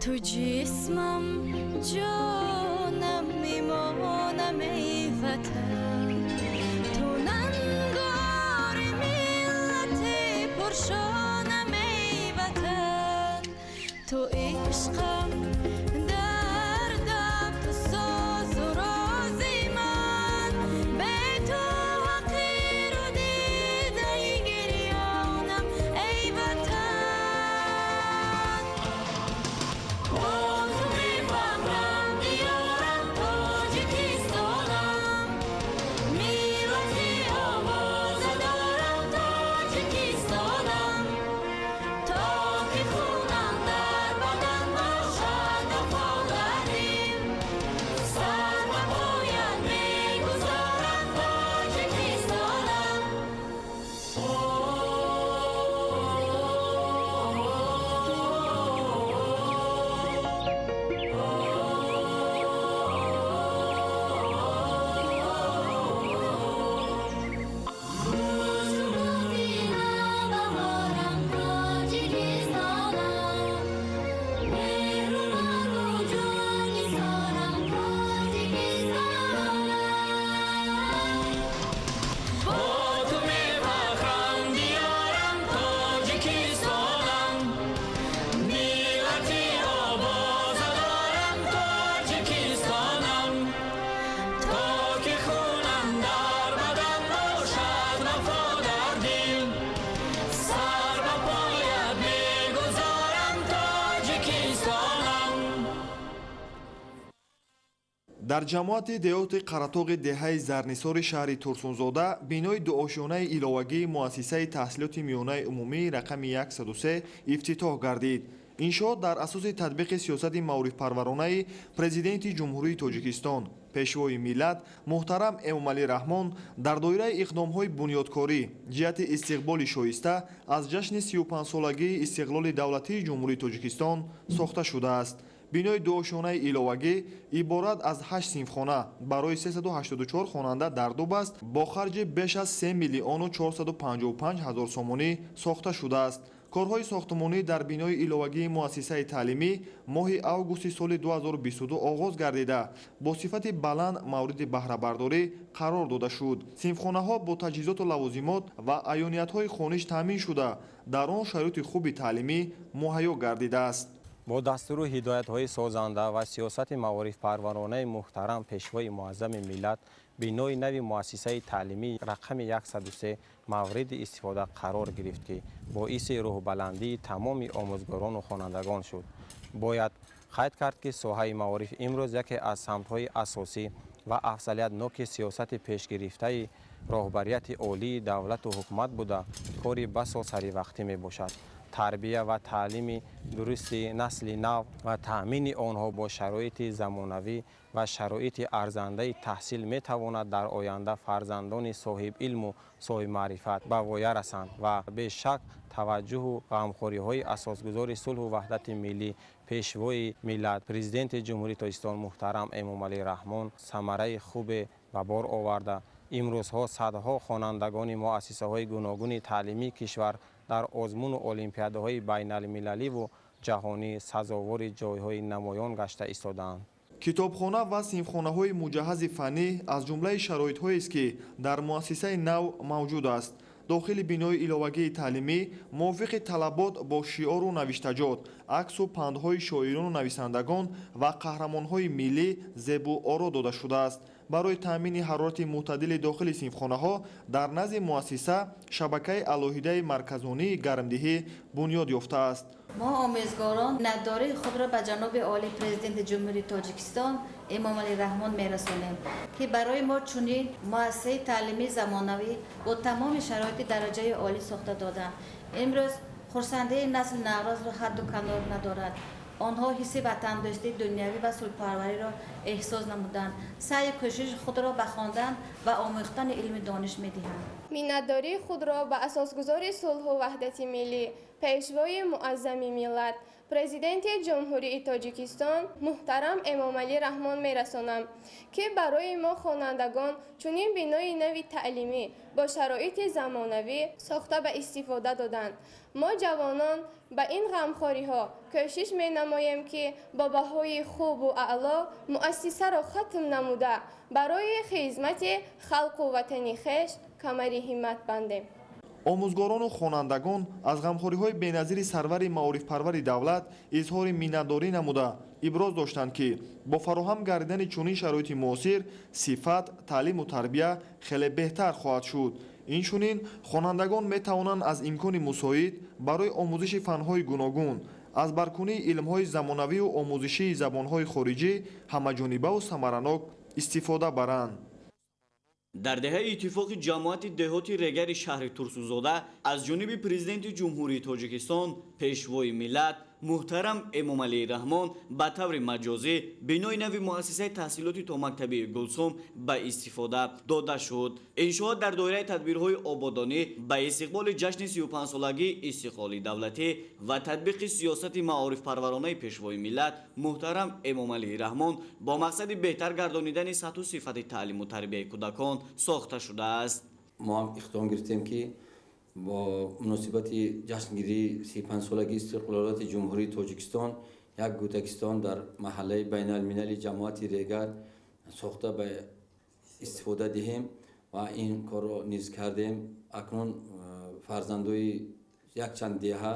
تو جسمم جانم میمانم ای وطن تو ننگار ملت پرشانم ای وطن تو عشقم دردم تو ساز و رازی من به تو حقیر و دیده گریانم ای وطن
дар ҷамоати деҳоти қаратоғи деҳаи зарнисори шаҳри турсунзода бинои дуошонаи иловагии муассисаи таҳсилоти миёнаи умумии рақами 103 ифтитоҳ гардид. иншоот дар асоси татбиқи сиёсати маърифпарваронаи президенти ҷумҳурии тоҷикистон пешвои миллат муҳтарам эмомалӣ раҳмон дар доираи иқдомҳои бунёдкорӣ ҷиҳати истиқболи шоиста аз ҷашни 35-солагии истиқлоли давлатии ҷумҳурии тоҷикистон сохта шудааст. бинои дуошонаи иловагӣ иборат аз 8 синфхона барои 384 хонанда дар дуб аст бо харҷи беш аз 3 миллиону 455 ҳазор сомонӣ сохта шудааст. корҳои сохтмонӣ дар бинои иловагии муассисаи таълимӣ моҳи августи соли 2022 оғоз гардида бо сифати баланд мавриди баҳрабардорӣ қарор дода шуд. синфхонаҳо бо таҷҳизоту лавозимот ва аёниятҳои хониш таъмин шуда дар он шароити хуби таълимӣ муҳайё гардидааст.
бо дастуру ҳидоятҳои созанда ва сиёсати маорифпарваронаи муҳтарам пешвои муаззами миллат бинои нави муассисаи таълимии рақами 103 мавриди истифода қарор гирифт ки боиси рӯҳбаландии тамоми омӯзгорону хонандагон шуд. бояд қайд кард ки соҳаи маориф имрӯз яке аз самтҳои асосӣ ва афзалиятноки сиёсати пешгирифтаи роҳбарияти олии давлату ҳукумат буда кори басо саривақтӣ мебошад. тарбия ва таълими дурусти насли нав ва таъмини онҳо бо шароити замонавӣ ва шароити арзандаи таҳсил метавонад дар оянда фарзандони соҳибилму соҳибмаърифат ба воя расанд ва бешак таваҷҷӯҳу ғамхориҳои асосгузори сулҳу ваҳдати миллӣ пешвои миллат президенти ҷумҳурии тоҷикистон муҳтарам эмомалӣ раҳмон самараи хубе ба бор оварда имрӯзҳо садҳо хонандагони муассисаҳои гуногуни таълимии кишвар дар озмуну олимпиадаҳои байналмилаливу ҷаҳонӣ сазовори ҷойҳои намоён гашта истодаанд.
китобхона ва синфхонаҳои муҷаҳҳази фаннӣ аз ҷумлаи шароитҳоест ки дар муассисаи нав мавҷуд аст. дохили бинои иловагии таълимӣ мувофиқи талабот бо шиору навиштаҷот аксу пандҳои шоирону нависандагон ва қаҳрамонҳои миллӣ зебу оро дода шудааст. барои таъмини ҳарорати мӯътадили дохили синфхонаҳо дар назди муассиса шабакаи алоҳидаи марказонии гармдиҳӣ бунёд ёфтааст.
мо омӯзгорон миннатдории худро ба ҷаноби оли президенти ҷумҳурии тоҷикистон эмомалӣ раҳмон мерасонем ки барои мо чунин муассисаи таълимии замонавӣ бо тамоми шароити дараҷаи олӣ сохта доданд. имрӯз хурсандии насли наврозро ҳадду канор надорад. онҳо ҳисси ватандӯстии дунявӣ ва сулҳпарвариро эҳсос намуданд. саъю кӯшиши худро ба хондан ва омӯхтани илми дониш медиҳанд.
миннатдории худро ба асосгузори сулҳу ваҳдати миллӣ пешвои муаззами миллат
президенти ҷумҳурии тоҷикистон муҳтарам эмомалӣ раҳмон мерасонам ки барои мо хонандагон чунин бинои нави таълимӣ бо шароити замонавӣ сохта ба истифода доданд. мо ҷавонон ба ин ғамхориҳо кӯшиш менамоем ки бо баҳои хубу аъло муассисаро хатм намуда барои хизмати халқу ватани хеш камари ҳиммат бандем.
омӯзгорону хонандагон аз ғамхориҳои беназири сарвари маорифпарвари давлат изҳори миннатдорӣ намуда иброз доштанд ки бо фароҳам гардидани чунин шароити муосир сифат таълиму тарбия хеле беҳтар хоҳад шуд. инчунин хонандагон метавонанд аз имкони мусоид барои омӯзиши фанҳои гуногун аз баркунии илмҳои замонавию омӯзишии забонҳои хориҷӣ ҳамаҷонибаву самаранок истифода баранд.
дар деҳаи иттифоқи ҷамоати деҳоти регари шаҳри турсунзода аз ҷониби президенти ҷумҳурии тоҷикистон пешвои миллат муҳтарам эмомалии раҳмон ба таври маҷозӣ бинои нави муассисаи таҳсилоти томактабии гулсум ба истифода дода шуд. иншоот дар доираи тадбирҳои ободонӣ ба истиқболи ҷашни 35-солагии истиқлоли давлатӣ ва татбиқи сиёсати маорифпарваронаи пешвои миллат муҳтарам эмомалии раҳмон бо мақсади беҳтар гардонидани сатҳу сифати таълиму тарбияи кӯдакон сохта шудааст.
мо ҳам иқтидом гирифтем ки бо муносибати ҷашнгирии 35-солагии истиқлолияти ҷумҳурии тоҷикистон як кӯдакистон дар маҳаллаи байналмилали ҷамоати регар сохта ба истифода диҳем ва ин корро низ кардем. акнун фарзандои якчанд деҳа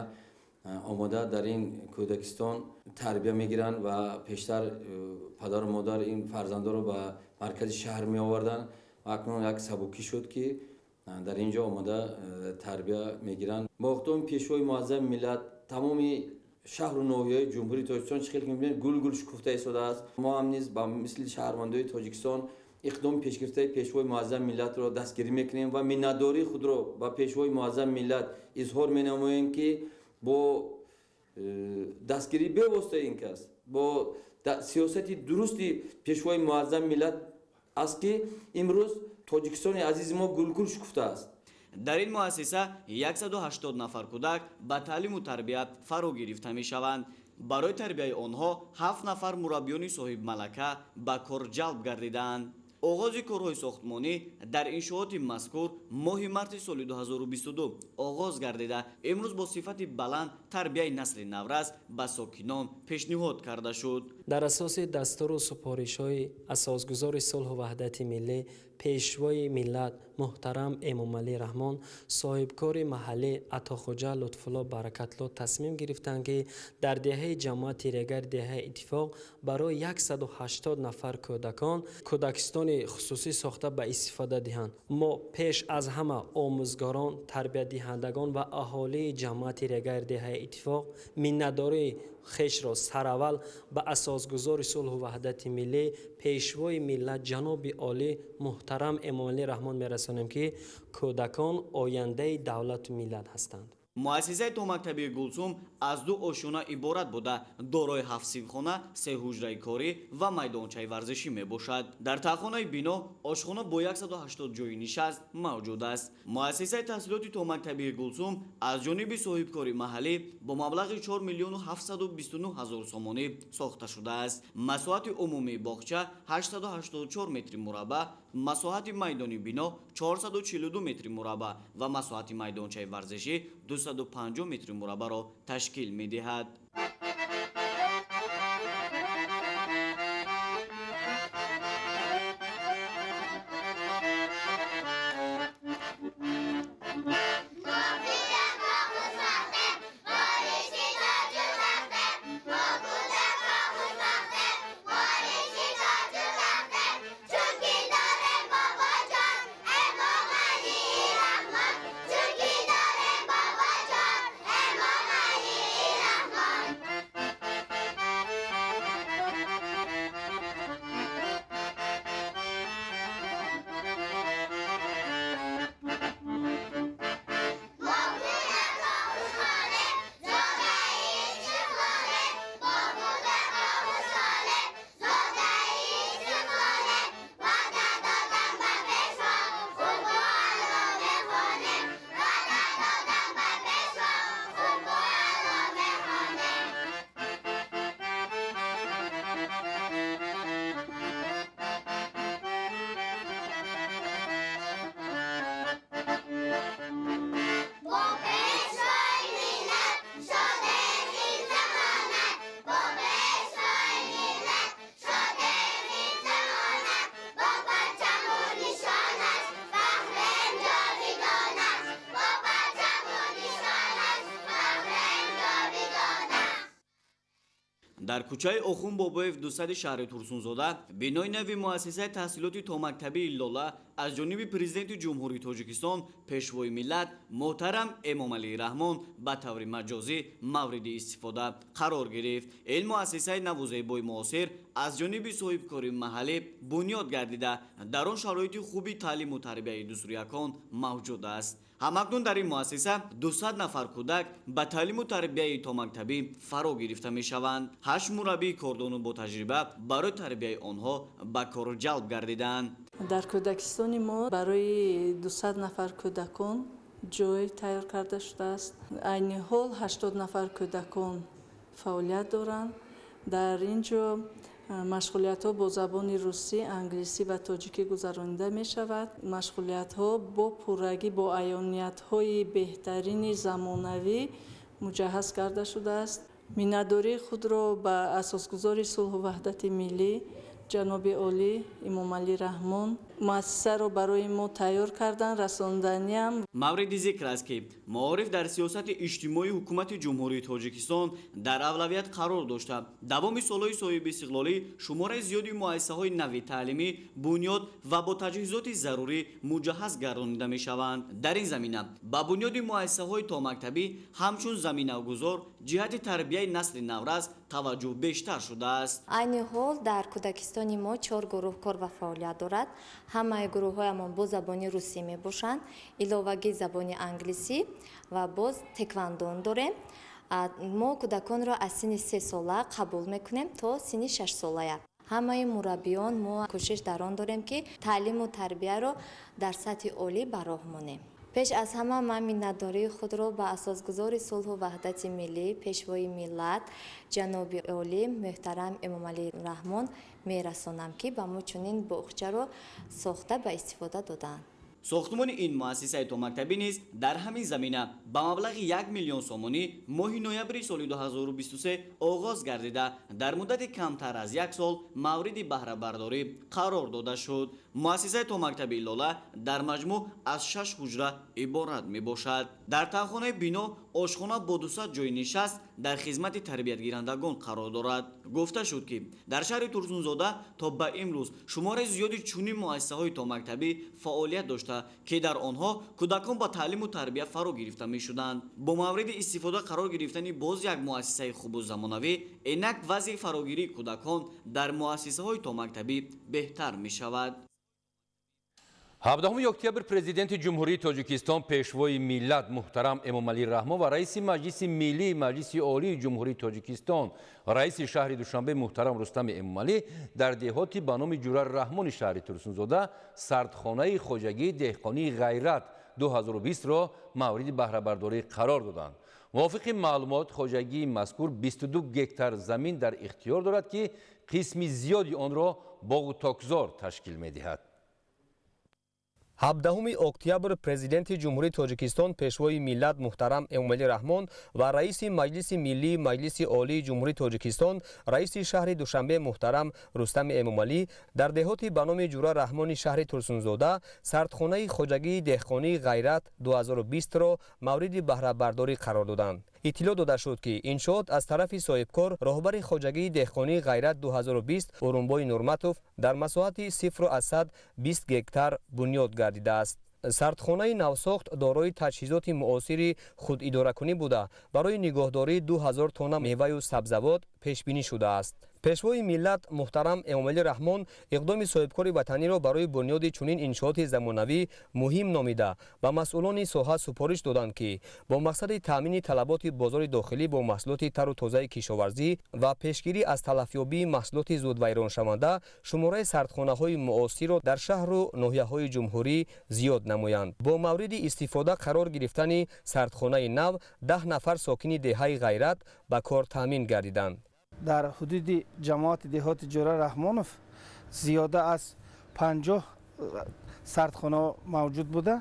омода дар ин кӯдакистон тарбия мегиранд ва пештар падару модар ин фарзандоро ба маркази шаҳр меоварданд ва акнун як сабукӣ шуд ки дар ин ҷо омода тарбия мегиранд. бо иқтидоми пешвои муаззами миллат тамоми шаҳру ноҳияҳои ҷумҳурии тоҷикистон чӣ хел мебинед гул шукуфта истодааст. мо ҳам низ ба мисли шаҳрвандои тоҷикистон иқдоми пешгирифтаи пешвои муаззами миллатро дастгирӣ мекунем ва миннатдории худро ба пешвои муаззами миллат изҳор менамоем ки бо дастгирии бевоситаи ин кас бо сиёсати дурусти пешвои муаззами миллат аст ки имрӯз тоҷикистони азизи мо гулгул шукуфта аст.
дар ин муассиса 180 нафар кӯдак ба таълиму тарбия фаро гирифта мешаванд. барои тарбияи онҳо 7 нафар мураббиёни соҳибмалака ба кор ҷалб гардиданд. оғози корҳои сохтмонӣ дар иншооти мазкур моҳи марти соли 2022 оғоз гардида имрӯз бо сифати баланд тарбияи насли наврас ба сокинон пешниҳод карда шуд.
дар асоси дастуру супоришҳои асосгузори сулҳу ваҳдати миллӣ пешвои миллат муҳтарам эмомалӣ раҳмон соҳибкори маҳаллӣ атохоҷа лутфулло баракатло тасмим гирифтанд ки дар деҳаи ҷамоати регар деҳаи иттифоқ барои 180 нафар кӯдакон кӯдакистони хусусӣ сохта ба истифода диҳанд. мо пеш аз ҳама омӯзгорон тарбиятдиҳандагон ва аҳолии ҷамоати регар деҳаи иттифоқ миннатдории хешро сараввал ба асосгузори сулҳу ваҳдати миллӣ пешвои миллат ҷаноби олӣ муҳтарам эмомалӣ раҳмон мерасонем ки кӯдакон ояндаи давлату миллат ҳастанд.
муассисаи томактабии гулсум аз 2 ошуна иборат буда дорои 7 синфхона, 3 ҳуҷраи корӣ ва майдончаи варзишӣ мебошад. дар тахонаи бино ошхона бо 180 ҷойи нишаст мавҷуд аст. муассисаи таҳсилоти томактабии гулсум аз ҷониби соҳибкори маҳаллӣ бо маблағи 4 миллиону 729 ҳазор сомонӣ сохта шудааст. масоҳати умумии боғча 884 метри мураббаъ, масоҳати майдони бино 442 метри мураббаъ ва масоҳати майдончаи варзишӣ 250 метри мураббаъро ташкил медиҳад. дар кӯчаи Охун Бобоев 200 шаҳри Турсунзода бинои нави муассисаи таҳсилоти томактабии Лола аз ҷониби президенти ҷумҳурии Тоҷикистон пешвои миллат муҳтарам Эмомалии Раҳмон ба таври маҷозӣ мавриди истифода қарор гирифт. ин муассисаи наву зебои муосир аз ҷониби соҳибкори маҳаллӣ бунёд гардида дар он шароити хуби таълиму тарбияи дустуриякон мавҷуд аст. ҳамакнун дар ин муассиса 200 нафар кӯдак ба таълиму тарбияи томактабӣ фаро гирифта мешаванд. 8 мураббии кордону бо таҷриба барои тарбияи онҳо ба кор ҷалб гардиданд.
дар кӯдакистони мо барои 200 нафар кӯдакон ҷой тайёр карда шудааст. айни ҳол 80 нафар кӯдакон фаъолият доранд. дар ин ҷо машғулиятҳо бо забони русӣ, англисӣ ва тоҷикӣ гузаронида мешавад. машғулиятҳо бо пуррагӣ бо аёниятҳои беҳтарини замонавӣ муҷаҳҳаз карда шудааст. миннатдории худро ба асосгузори сулҳу ваҳдати миллӣ ҷаноби олӣ Эмомалӣ Раҳмон муассисаро барои мо тайёр кардан, расонданиям.
мавриди зикр аст ки маориф дар сиёсати иҷтимоии ҳукумати ҷумҳурии Тоҷикистон дар авлавият қарор дошта. давоми солҳои соҳиби истиқлолӣ шумораи зиёди муассисаҳои нави таълимӣ бунёд ва бо таҷҳизоти зарурӣ муҷаҳҳаз гардонида мешаванд. дар ин замина ба бунёди муассисаҳои томактабӣ ҳамчун заминагузор ҷиҳати тарбияи насли наврас таваҷҷӯҳ бештар шудааст.
айни ҳол дар кӯдакистони мо 4 гурӯҳ кор ва фаъолият дорад. ҳамаи гурӯҳҳоямон бо забони русӣ мебошанд, иловаги забони англисӣ ва боз теквандон дорем. мо кӯдаконро аз синни 3 сола қабул мекунем то синни 6 солая. ҳамаи мураббиён мо кӯшиш дар он дорем ки таълиму тарбияро дар сатҳи олӣ ба роҳ монем. пеш аз ҳама ман миннатдории худро ба асосгузори сулҳу ваҳдати миллӣ, пешвои миллат, ҷаноби олӣ муҳтарам Эмомалии Раҳмон мерасонам, ки ба мо чунин боғчаро сохта ба истифода доданд.
сохтмони ин муассисаи томактабӣ низ дар ҳамин замина ба маблағи 1 миллион сомонӣ моҳи ноябри соли 2023 оғоз гардида дар муддати камтар аз 1 сол мавриди баҳрабардорӣ қарор дода шуд. муассисаи томактабии Лола дар маҷмӯъ аз 6 ҳуҷра иборат мебошад. дар таъхонаи бино ошхона бо 200 ҷойи нишаст дар хизмати тарбиятгирандагон қарор дорад. гуфта шуд ки дар шаҳри Турсунзода то ба имрӯз шумораи зиёди чунин муассисаҳои томактабӣ фаъолият дошта ки дар онҳо кӯдакон ба таълиму тарбия фаро гирифта мешуданд. бо мавриди истифода қарор гирифтани боз як муассисаи хубу замонавӣ инак вазъи фарогирии кӯдакон дар муассисаҳои томактабӣ беҳтар мешавад.
17 октябр президенти ҷумҳурии Тоҷикистон пешвои миллат муҳтарам Эмомалӣ Раҳмон ва раиси маҷлиси миллии маҷлиси олии ҷумҳурии Тоҷикистон раиси шаҳри Душанбе муҳтарам Рустами Эмомалӣ дар деҳоти ба номи Ҷурар Раҳмони шаҳри Турсунзода сардхонаи хоҷагии деҳқонии ғайрат 2020-ро мавриди баҳрабардорӣ қарор доданд. мувофиқи маълумот хоҷагии мазкур 22 гектар замин дар ихтиёр дорад ки қисми зиёди онро боғу токзор ташкил медиҳад.
17 октябр президенти ҷумҳурии Тоҷикистон пешвои миллат муҳтарам Эмомалӣ Раҳмон ва раиси маҷлиси миллии маҷлиси олии ҷумҳурии Тоҷикистон раиси шаҳри Душанбе муҳтарам Рустами Эмомалӣ дар деҳоти ба номи Ҷурар Раҳмони шаҳри Турсунзода сардхонаи хоҷагии деҳқонии ғайрат 2020-ро мавриди баҳрабардорӣ қарор доданд. иттилоъ дода шуд ки иншоот аз тарафи соҳибкор роҳбари хоҷагии деҳқонии ғайрат 2020 Орунбои Нурматов дар масоҳати 0-120 гектар бунёд гардидааст. сардхонаи навсохт дорои таҷҳизоти муосири худидоракунӣ буда барои нигоҳдории 2000 тонна меваю сабзавот пешбинӣ шудааст. пешвои миллат муҳтарам Эмомалӣ Раҳмон иқдоми соҳибкори ватаниро барои бунёди чунин иншооти замонавӣ муҳим номида ба масъулони соҳа супориш доданд ки бо мақсади таъмини талаботи бозори дохилӣ бо маҳсулоти тару тозаи кишоварзӣ ва пешгирӣ аз талафёбии маҳсулоти зудвайроншаванда шумораи сардхонаҳои муосирро дар шаҳру ноҳияҳои ҷумҳурӣ зиёд намоянд. бо мавриди истифода қарор гирифтани сардхонаи нав 10 нафар сокини деҳаи ғайрат ба кор таъмин гардиданд.
дар ҳудуди ҷамоати деҳоти Ҷурар Раҳмонов зиёда аз 50 сардхона мавҷуд буда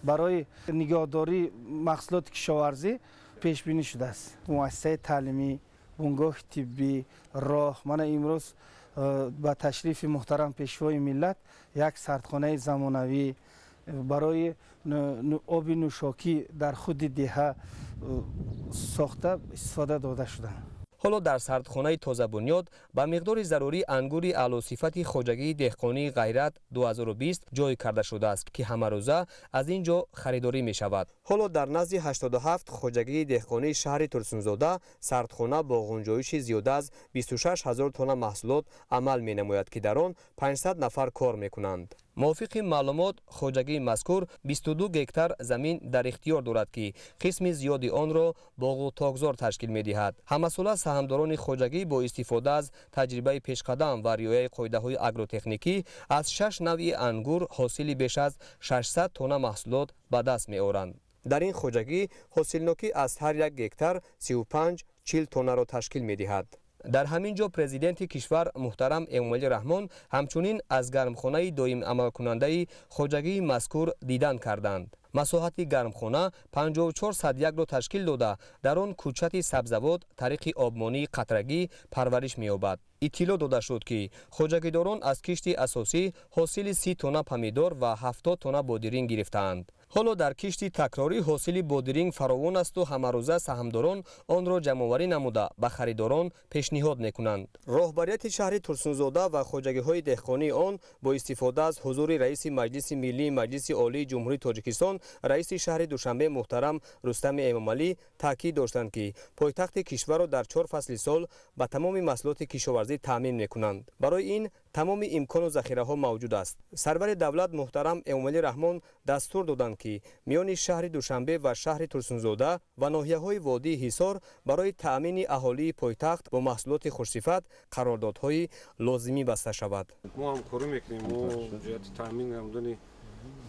барои нигоҳдории маҳсулоти кишоварзӣ пешбинӣ шудааст. муассисаи таълимӣ, бунгоҳи тиббӣ, роҳ. мана имрӯз ба ташрифи муҳтарам пешвои миллат як сардхонаи замонавӣ барои оби нӯшокӣ дар худи деҳа сохта истифода дода шуданд.
حالا در سردخانه تازه بنیاد با مقدار ضروری انگور اعلی صفت خوجگی دهقانی غیرت 2020 جای کرده شده است که همه روزه از اینجا خریداری می شود. حالا در نزد 87 خوجگی دهقانی شهر ترسونزاده سردخانه با غنجایش زیاده از 26000 تن محصولات عمل می نماید که در آن 500 نفر کار می کنند. موافق معلومات خوجگی مذکور 22 گکتار زمین در اختیار دارد که قسم زیادی آن را باغ و تاکزار تشکیل می دهد. همساله سهامداران خوجگی با استفاده از تجربه پیشقدم و رعایت قاعده‌های آگروتکنیکی از 6 نوع انگور حاصل بیش از 600 تن محصولات به دست می آورند. در این خوجگی حاصلناکی از هر یک گکتار 35-40 تن را تشکیل می دهد. در همین جا پرزیدنت کشور محترم امامعلی رحمان همچنین از گرمخانه دائم عمل کننده خوجگی مذکور دیدن کردند. مساحت گرمخانه 54 صدیق را تشکیل داده در آن کوچت سبزوات طریق آبمانی قطرگی پرورش می‌یابد. اطلاع داده شد که خوجگیداران از کشت اساسی حاصل 30 تن پمیدار و 70 تن بادرینگ گرفتند. حالا در کشت تکراری حاصل بادرینگ فراوان است و همه روزه سهامداران آن را جمع‌آوری نموده به خریداران پیشنهاد می‌کنند. راهبریت شهر ترسونزاده و خوجگی‌های دهقانی آن با استفاده از حضور رئیس مجلس ملی مجلس عالی جمهوری تاجیکستان رئیس شهر دوشنبه محترم رستم امامعلی تاکید داشتند که پایتخت کشور را در 4 فصل سال به تمام محصولات کشاورزی تامین می‌کنند. برای این تمام امکان و ذخیره‌ها موجود است. سرور دولت محترم امامعلی رحمان دستور دادند که میان شهر دوشنبه و شهر ترسونزاده و ناحیه‌های وادی حصار برای تأمین اهالی پایتخت با محصولات خوشصفت قراردادهای لازمی بسته شود.
ما همکاری می‌کنیم ما جهت تأمین نمودن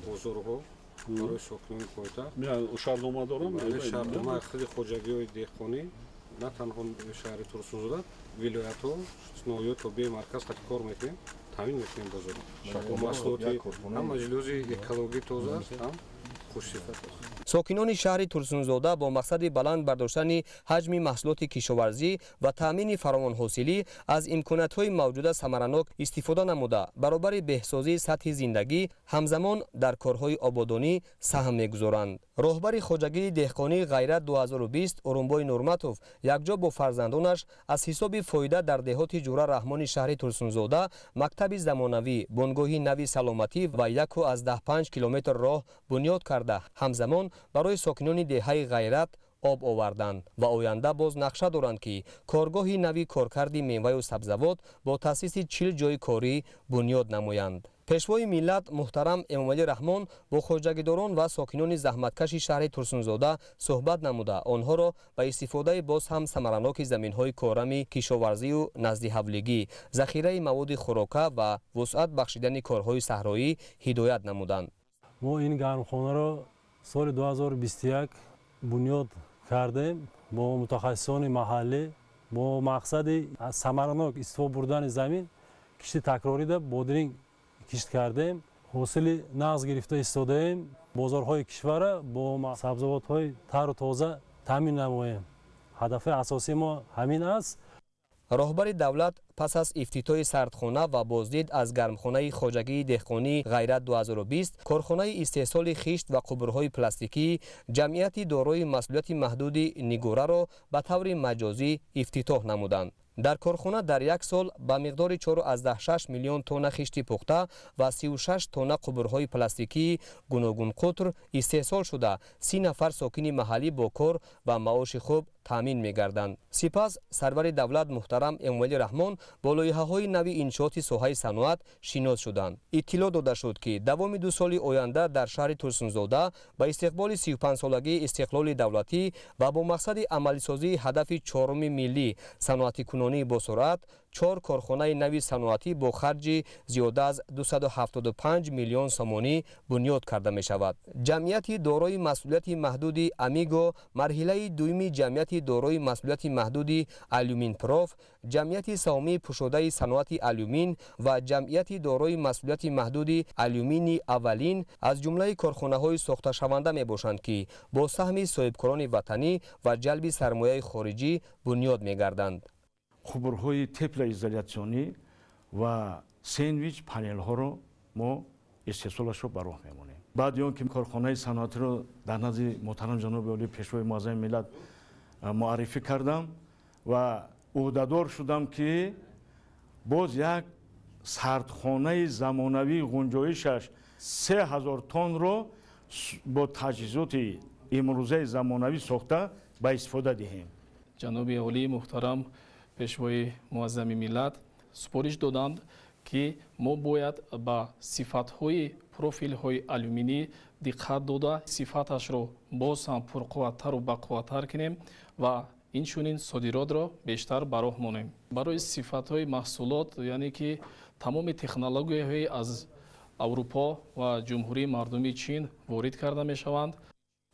بازارها برای ساکنان پایتخت.
شهرنامه دارم.
شهرنامه خیلی خوجگی‌های دهقانی نه تنها شهر ترسونزاده ولایت‌ها ناحیه تا به مرکز خط کار می‌کنیم تامین می‌کنیم بازار. محصولات هم مجلس اکولوژی تازه است هم خوشصفت است.
ساکنان شهر ترسونزاده با مقصد بلند برداشتن حجم محصولات کشاورزی و تامین فراوان حاصلی از امکانات‌های موجود ثمرناک استفاده نموده برابر بهسازی سطح زندگی همزمان در کارهای آبادانی سهم می‌گذارند. راهبر خوجگی دهقانی غیرت 2020 اورنبای نورماتوف یکجا با فرزندانش از حساب فایده در دهات جوره رحمان شهر ترسونزاده مکتب زمانوی بنگاهی نوی سلامتی و 1.15 کیلومتر راه بنیاد کرده همزمان برای ساکنان دهه غیرت آب آوردند و آینده باز نقشه دارند که کارگاهی نوی کارکردی میوه و سبزوات با تأسیس 40 جای کاری بنیاد نمایند. پیشوای ملت محترم امامعلی رحمان با خوجگیداران و ساکنان زحمتکش شهر ترسونزاده صحبت نموده آنها را به استفاده باز هم ثمرناک زمین‌های کارمی کشاورزی و نزدی‌حولگی، ذخیره مواد خوراکه و وسعت بخشیدن کارهای صحرایی هدایت نمودند.
ما این گرمخانه را سال 2021 بنیاد کردیم با متخصصان محلی با مقصد از ثمرناک استفاده بردن زمین کشت تکراری ده بادرینگ کشت کردیم حاصل نقض گرفته ایستادیم بازارهای کشور با سبزیجات‌های تر و تازه تامین نماییم. هدف اساسی ما همین است.
راهبر دولت پس از افتتاح سردخانه و بازدید از گرمخانه خوجگی دهقانی غیرت 2020 کارخانه استحصال خشت و قبرهای پلاستیکی جمعیت دارای مسئولیت محدود نیگوره را به طور مجازی افتتاح نمودند. در کارخانه در یک سال به مقدار 4.6 میلیون تن خشت پخته و 36 تن قبرهای پلاستیکی گوناگون قطر استحصال شده 30 نفر ساکن محلی با کار و معاش خوب تامین می‌گردند. سپس سرور دولت محترم امامعلی رحمان با لایحه‌های نوی انشاءات ساحه صنعت شناس شدند. اطلاع داده شد که دوام 2 سال آینده در شهر ترسونزاده با استقبال 35 سالگی استقلال دولتی و با مقصد عملی سازی هدف 4 ملی صنعتی کنونی با سرعت 4 کارخانه نوی صنعتی با خرج زیاده از 275 میلیون سومانی بنیاد کرده می شود. جمعیت دارای مسئولیت محدود امیگو مرحله دومی جمعیت دارای مسئولیت محدود آلومین پروف جمعیت سهامی پوشاده صنعت آلومین و جمعیت دارای مسئولیت محدود آلومینی اولین از جمله کارخانه های ساخته شونده می باشند که با سهم صاحبکاران وطنی و جلب سرمایه خارجی بنیاد می گردند.
خبرهای تپل ایزولیاسیونی و ساندویچ پنل ها رو ما استحصالش رو براه میمونیم. بعد یا که کارخانه صنعتی رو در نزد محترم جناب عالی پیشوای معظم ملت معرفی کردم و عهدهدار شدم که باز یک سردخانه زمانوی گنجایشش 3000 تن رو با تجهیزات امروزه زمانوی ساخته به استفاده دهیم.
جناب عالی محترم پیشوای معظم ملت سپارش دادند که ما باید به صفت‌های پروفیل‌های آلومینی دقت داده صفتش رو باز هم پرقوت‌تر و بقوت‌تر کنیم و اینچنین صادرات را بیشتر براه مانیم. برای صفت‌های محصولات یعنی که تمام تکنولوژی‌های از اروپا و جمهوری مردمی چین وارد کرده می‌شوند.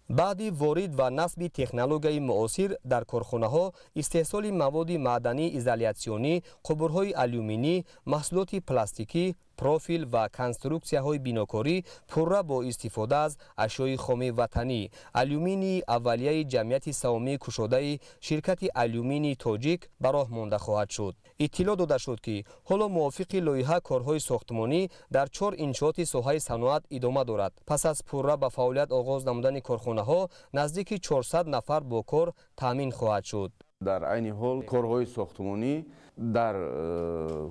بعد وارد و نصب تکنولوژی معاصر در کارخانه‌ها استحصال مواد معدنی ایزولیاسیونی، قبرهای آلومینی، محصولات پلاستیکی، پروفیل و کنسترکسی‌های بیناکاری پرره با استفاده از اشیاء خام وطنی، آلومینی اولیه جمعیت سهامی کشاده شرکت آلومینی تاجیک به راه مانده خواهد شد. اطلاع داده شد که حالا موافق لایحه کارهای ساختمانی در 4 انشاءات ساحه صنعت ادامه دارد. پس از پرره به فعالیت آغاز نمودن کارخانه‌ها نزدیک 400 نفر با کار تامین خواهد شد.
در عین حال کارهای ساختمانی در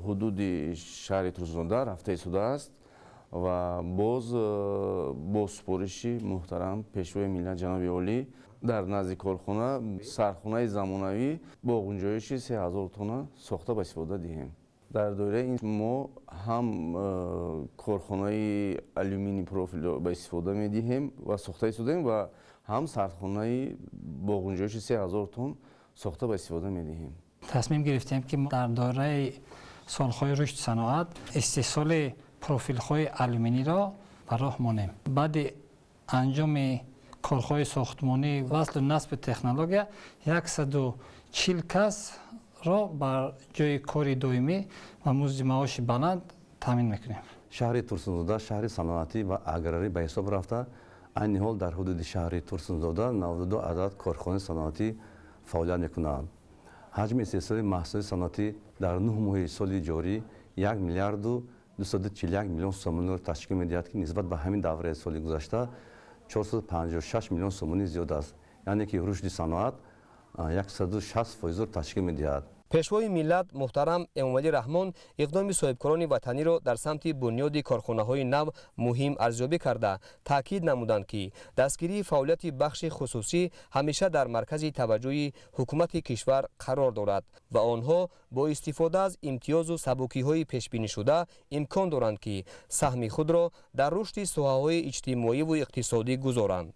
حدود شهر ترسونزاده رفته شده است و باز با سپارش محترم پیشوای ملت جناب عالی در نزد کارخانه سرخانه زمانوی با گنجایش 3000 تن ساخته به استفاده دهیم. در دوره این ما هم کارخانه آلومینی پروفیل به استفاده می دهیم و ساخته شدیم و هم سرخانه با گنجایش 3000 تن ساخته به استفاده می دهیم.
تصمیم گرفتیم که در دوره سالهای رشد صنعت استحصال پروفیل‌های آلومینی را به راه مانیم. بعد انجام کارهای ساختمانی وصل و نصب تکنولوژی 140 کس را بر جای کار دائمی و مزد معاش بلند تامین میکنیم.
شهر ترسونزاده شهر صنعتی و اگراری به حساب رفته. این حال در حدود شهر ترسونزاده 92 عدد کارخانه صنعتی فعالیت میکنند. حجم استحصال محصول صنعتی در 9 ماه سال جاری 1 میلیارد و 241 میلیون سوم را تشکیل می‌دهد که نسبت به همین دوره سال گذشته 456 میلیون سوم زیاد است. یعنی که رشد صنعت 160% را تشکیل می‌دهد.
پیشوای ملت محترم امامعلی رحمان اقدام صاحبکاران وطنی را در سمت بنیاد کارخانه‌های نو مهم ارزیابی کرده تاکید نمودند که دستگیری فعالیت بخش خصوصی همیشه در مرکز توجه حکومت کشور قرار دارد و آنها با استفاده از امتیاز و سبکی‌های پیش بینی شده امکان دارند که سهم خود را در رشد ساحه‌های اجتماعی و اقتصادی گذارند.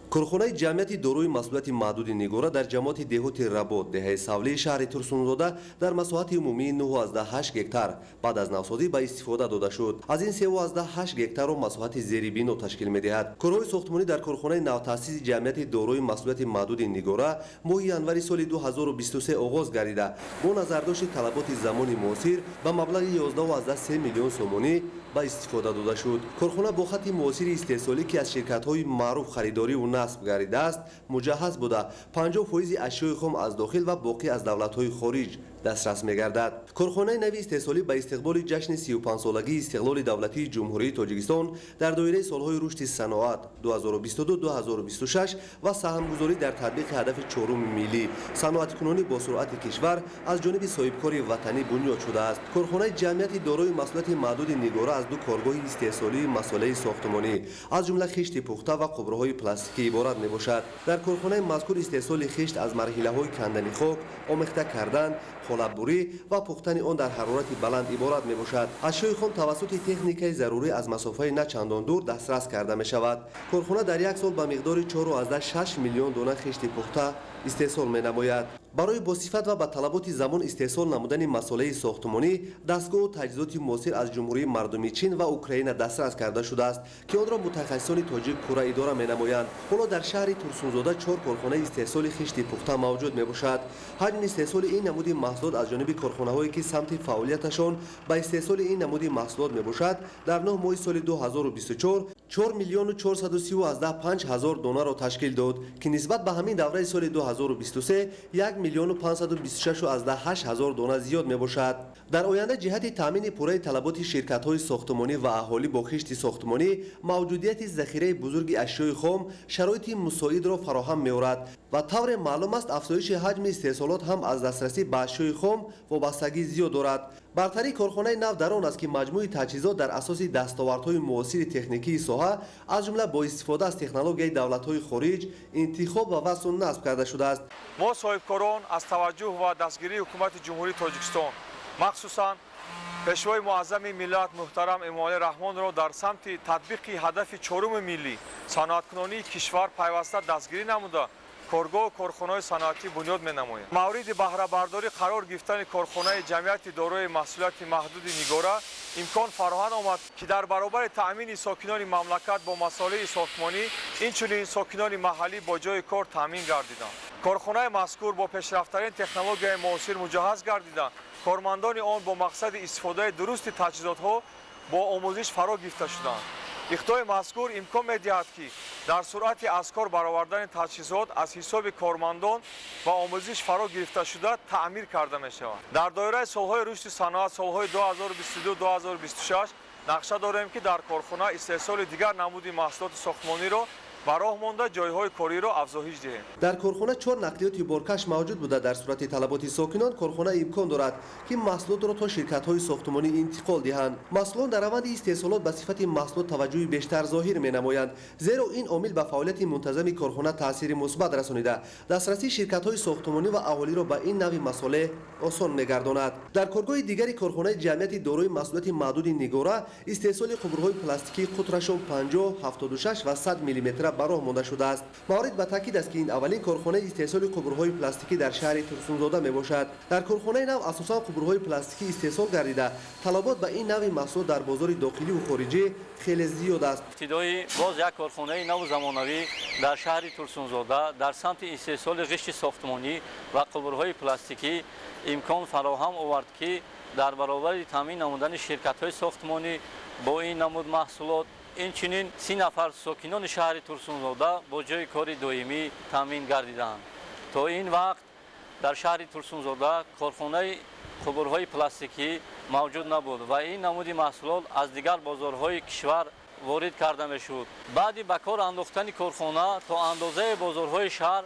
کارخانه جمعیت داروی محصولات معدود نیگورا در جماعت دهات رباط دهه ساولی شهر ترسونزاده در مساحت عمومی 9.8 گکتار بعد از نوسازی به استفاده داده شد. از این 3.8 گکتار را مساحت زیر بنا تشکیل می‌دهد. کارهای ساختمانی در کارخانه نوتأسیس جمعیت داروی محصولات معدود نیگورا ماه ینوری سال 2023 آغاز گردیده با نظرداشت طلبات زمان معاصر به مبلغ 11.3 میلیون سومانی به استفاده داده شد. کارخانه با خط معاصر استحصالی که از شرکت‌های معروف خریداری و نصب گردیده است مجهز بوده 50% اشیاء خام از داخل و باقی از دولت‌های خارج دسترس می‌گردد. کارخانه نوی استحصالی به استقبال جشن 35 سالگی استقلال دولتی جمهوری تاجیکستان در دایره سالهای رشد صنعت 2022-2026 و سهام‌گذاری در تطبیق هدف 4 ملی صنعت کنونی با سرعت کشور از جانب صاحبکار وطنی بنیاد شده است. کارخانه جمعیت دارای محصولات معدود نیگورا از 2 کارگاه استحصالی مساله ساختمانی از جمله خشت پخته و قبرهای پلاستیکی عبارت میباشد. در کارخانه مذکور استحصال خشت از مرحله‌های کندن خاک، آمیخته کردن، خلب‌بری و پختن آن در حرارت بلند عبارت میباشد. اشیاء خام توسط تکنیک ضروری از مسافه نه چندان دور دسترس کرده میشود. کارخانه در یک سال به مقدار 4.6 میلیون دانه خشت پخته استحصال می‌نماید. برای با صفت و با طلبات زمان استحصال نمودن مساله ساختمانی دستگاه و تجهیزات معاصر از جمهوری مردمی چین و اوکراین دسترس کرده شده است که آن را متخصصان تاجیک پورا اداره می‌نمایند. حالا در شهر ترسونزاده 4 کارخانه استحصال خشت پخته موجود میباشد. حجم استحصال این نمود محصولات از جانب کارخانه‌هایی که سمت فعالیتشان به استحصال این نمود محصولات میباشد در 9 ماه سال 2024 4 میلیون و 435,000 دانه را تشکیل داد که نسبت به همین دوره سال 2023 1 میلیون و 526,000 دانه زیاد می باشد. در آینده جهت تامین پوره طلبات شرکت‌های ساختمانی و اهالی با خشت ساختمانی موجودیت ذخیره بزرگ اشیاء خام شرایط مساعد را فراهم می‌آورد و طور معلوم است افزایش حجم استحصالات هم از دسترسی به اشیاء خام وابستگی زیاد دارد. برتری کارخانه نو در آن است که مجموعه تجهیزات در اساس دستاوردهای معاصر تکنیکی ساحه از جمله با استفاده از تکنولوژی دولت‌های خارج انتخاب و وصل نصب کرده شده است.
ما صاحبکاران از توجه و دستگیری حکومت جمهوری تاجیکستان مخصوصاً پیشوای معظم ملت محترم امامعلی رحمان را در سمت تطبیق هدف چهارم ملی صنعت‌کنانی کشور پیوسته دستگیری نموده کارگاه و کارخانه‌های صنعتی بنیاد می‌نماید. مورد بهره برداری قرار گرفتن کارخانه جمعیت دارای مسئولیت محدود نیگوره امکان فراهم آمد که در برابر تأمین ساکنان مملکت با مسائل ساختمانی اینچنین ساکنان محلی با جای کار تأمین گردیدند. کارخانه مذکور با پیشرفت‌ترین تکنولوژی معاصر مجهز گردیده کارمندان آن با مقصد استفاده درست تجهیزات‌ها با آموزش فرا گرفته شدند. اقدام مذکور امکان می‌دهد که در صورت از کار برآوردن تجهیزات از حساب کارمندان و آموزش فرا گرفته شده تعمیر کرده می‌شود. در دایره سال‌های رشد صنعت سال‌های 2022-2026 نقشه داریم که در کارخانه استحصال دیگر نمود محصولات ساختمانی را و راه مانده جایهای کاری را افزایش دهیم.
در کارخانه 4 نقلیات بارکش موجود بوده. در صورت طلبات ساکنان کارخانه امکان دارد که محصولات را تا شرکت‌های ساختمانی انتقال دهند. محصولات در روند استحصالات به صفت محصولات توجه بیشتر ظاهر می‌نمایند زیرا این عامل به فعالیت منتظم کارخانه تاثیر مثبت رسانیده دسترسی شرکت‌های ساختمانی و اهالی را به این نوع مسئله آسان می‌گرداند. در کارگاه دیگری کارخانه جمعیت دارای مسئولیت محدود نیگوره استحصال قبرهای پلاستیکی قطرشان 50 76 و 100 میلیمتر به راه مانده شده است. مورد به تاکید است که این اولین کارخانه استحصال قبرهای پلاستیکی در شهر ترسونزاده می باشد. در کارخانه نو اساسا قبرهای پلاستیکی استحصال گردیده طلبات به این نوع محصول در بازار داخلی و خارجی خیلی زیاد است.
ابتدای باز یک کارخانه نو زمانوی در شهر ترسونزاده در سمت استحصال غشت ساختمانی و قبرهای پلاستیکی امکان فراهم آورد که در برابر تامین نمودن شرکت‌های ساختمانی با این نمود محصولات اینچنین 30 نفر ساکنان شهر ترسونزاده با جای کار دائمی تامین گردیدند. تا این وقت در شهر ترسونزاده کارخانه قبرهای پلاستیکی موجود نبود و این نمود محصولات از دیگر بازارهای کشور وارد کرده میشد. بعد به کار انداختن کارخانه تا اندازه بازارهای شهر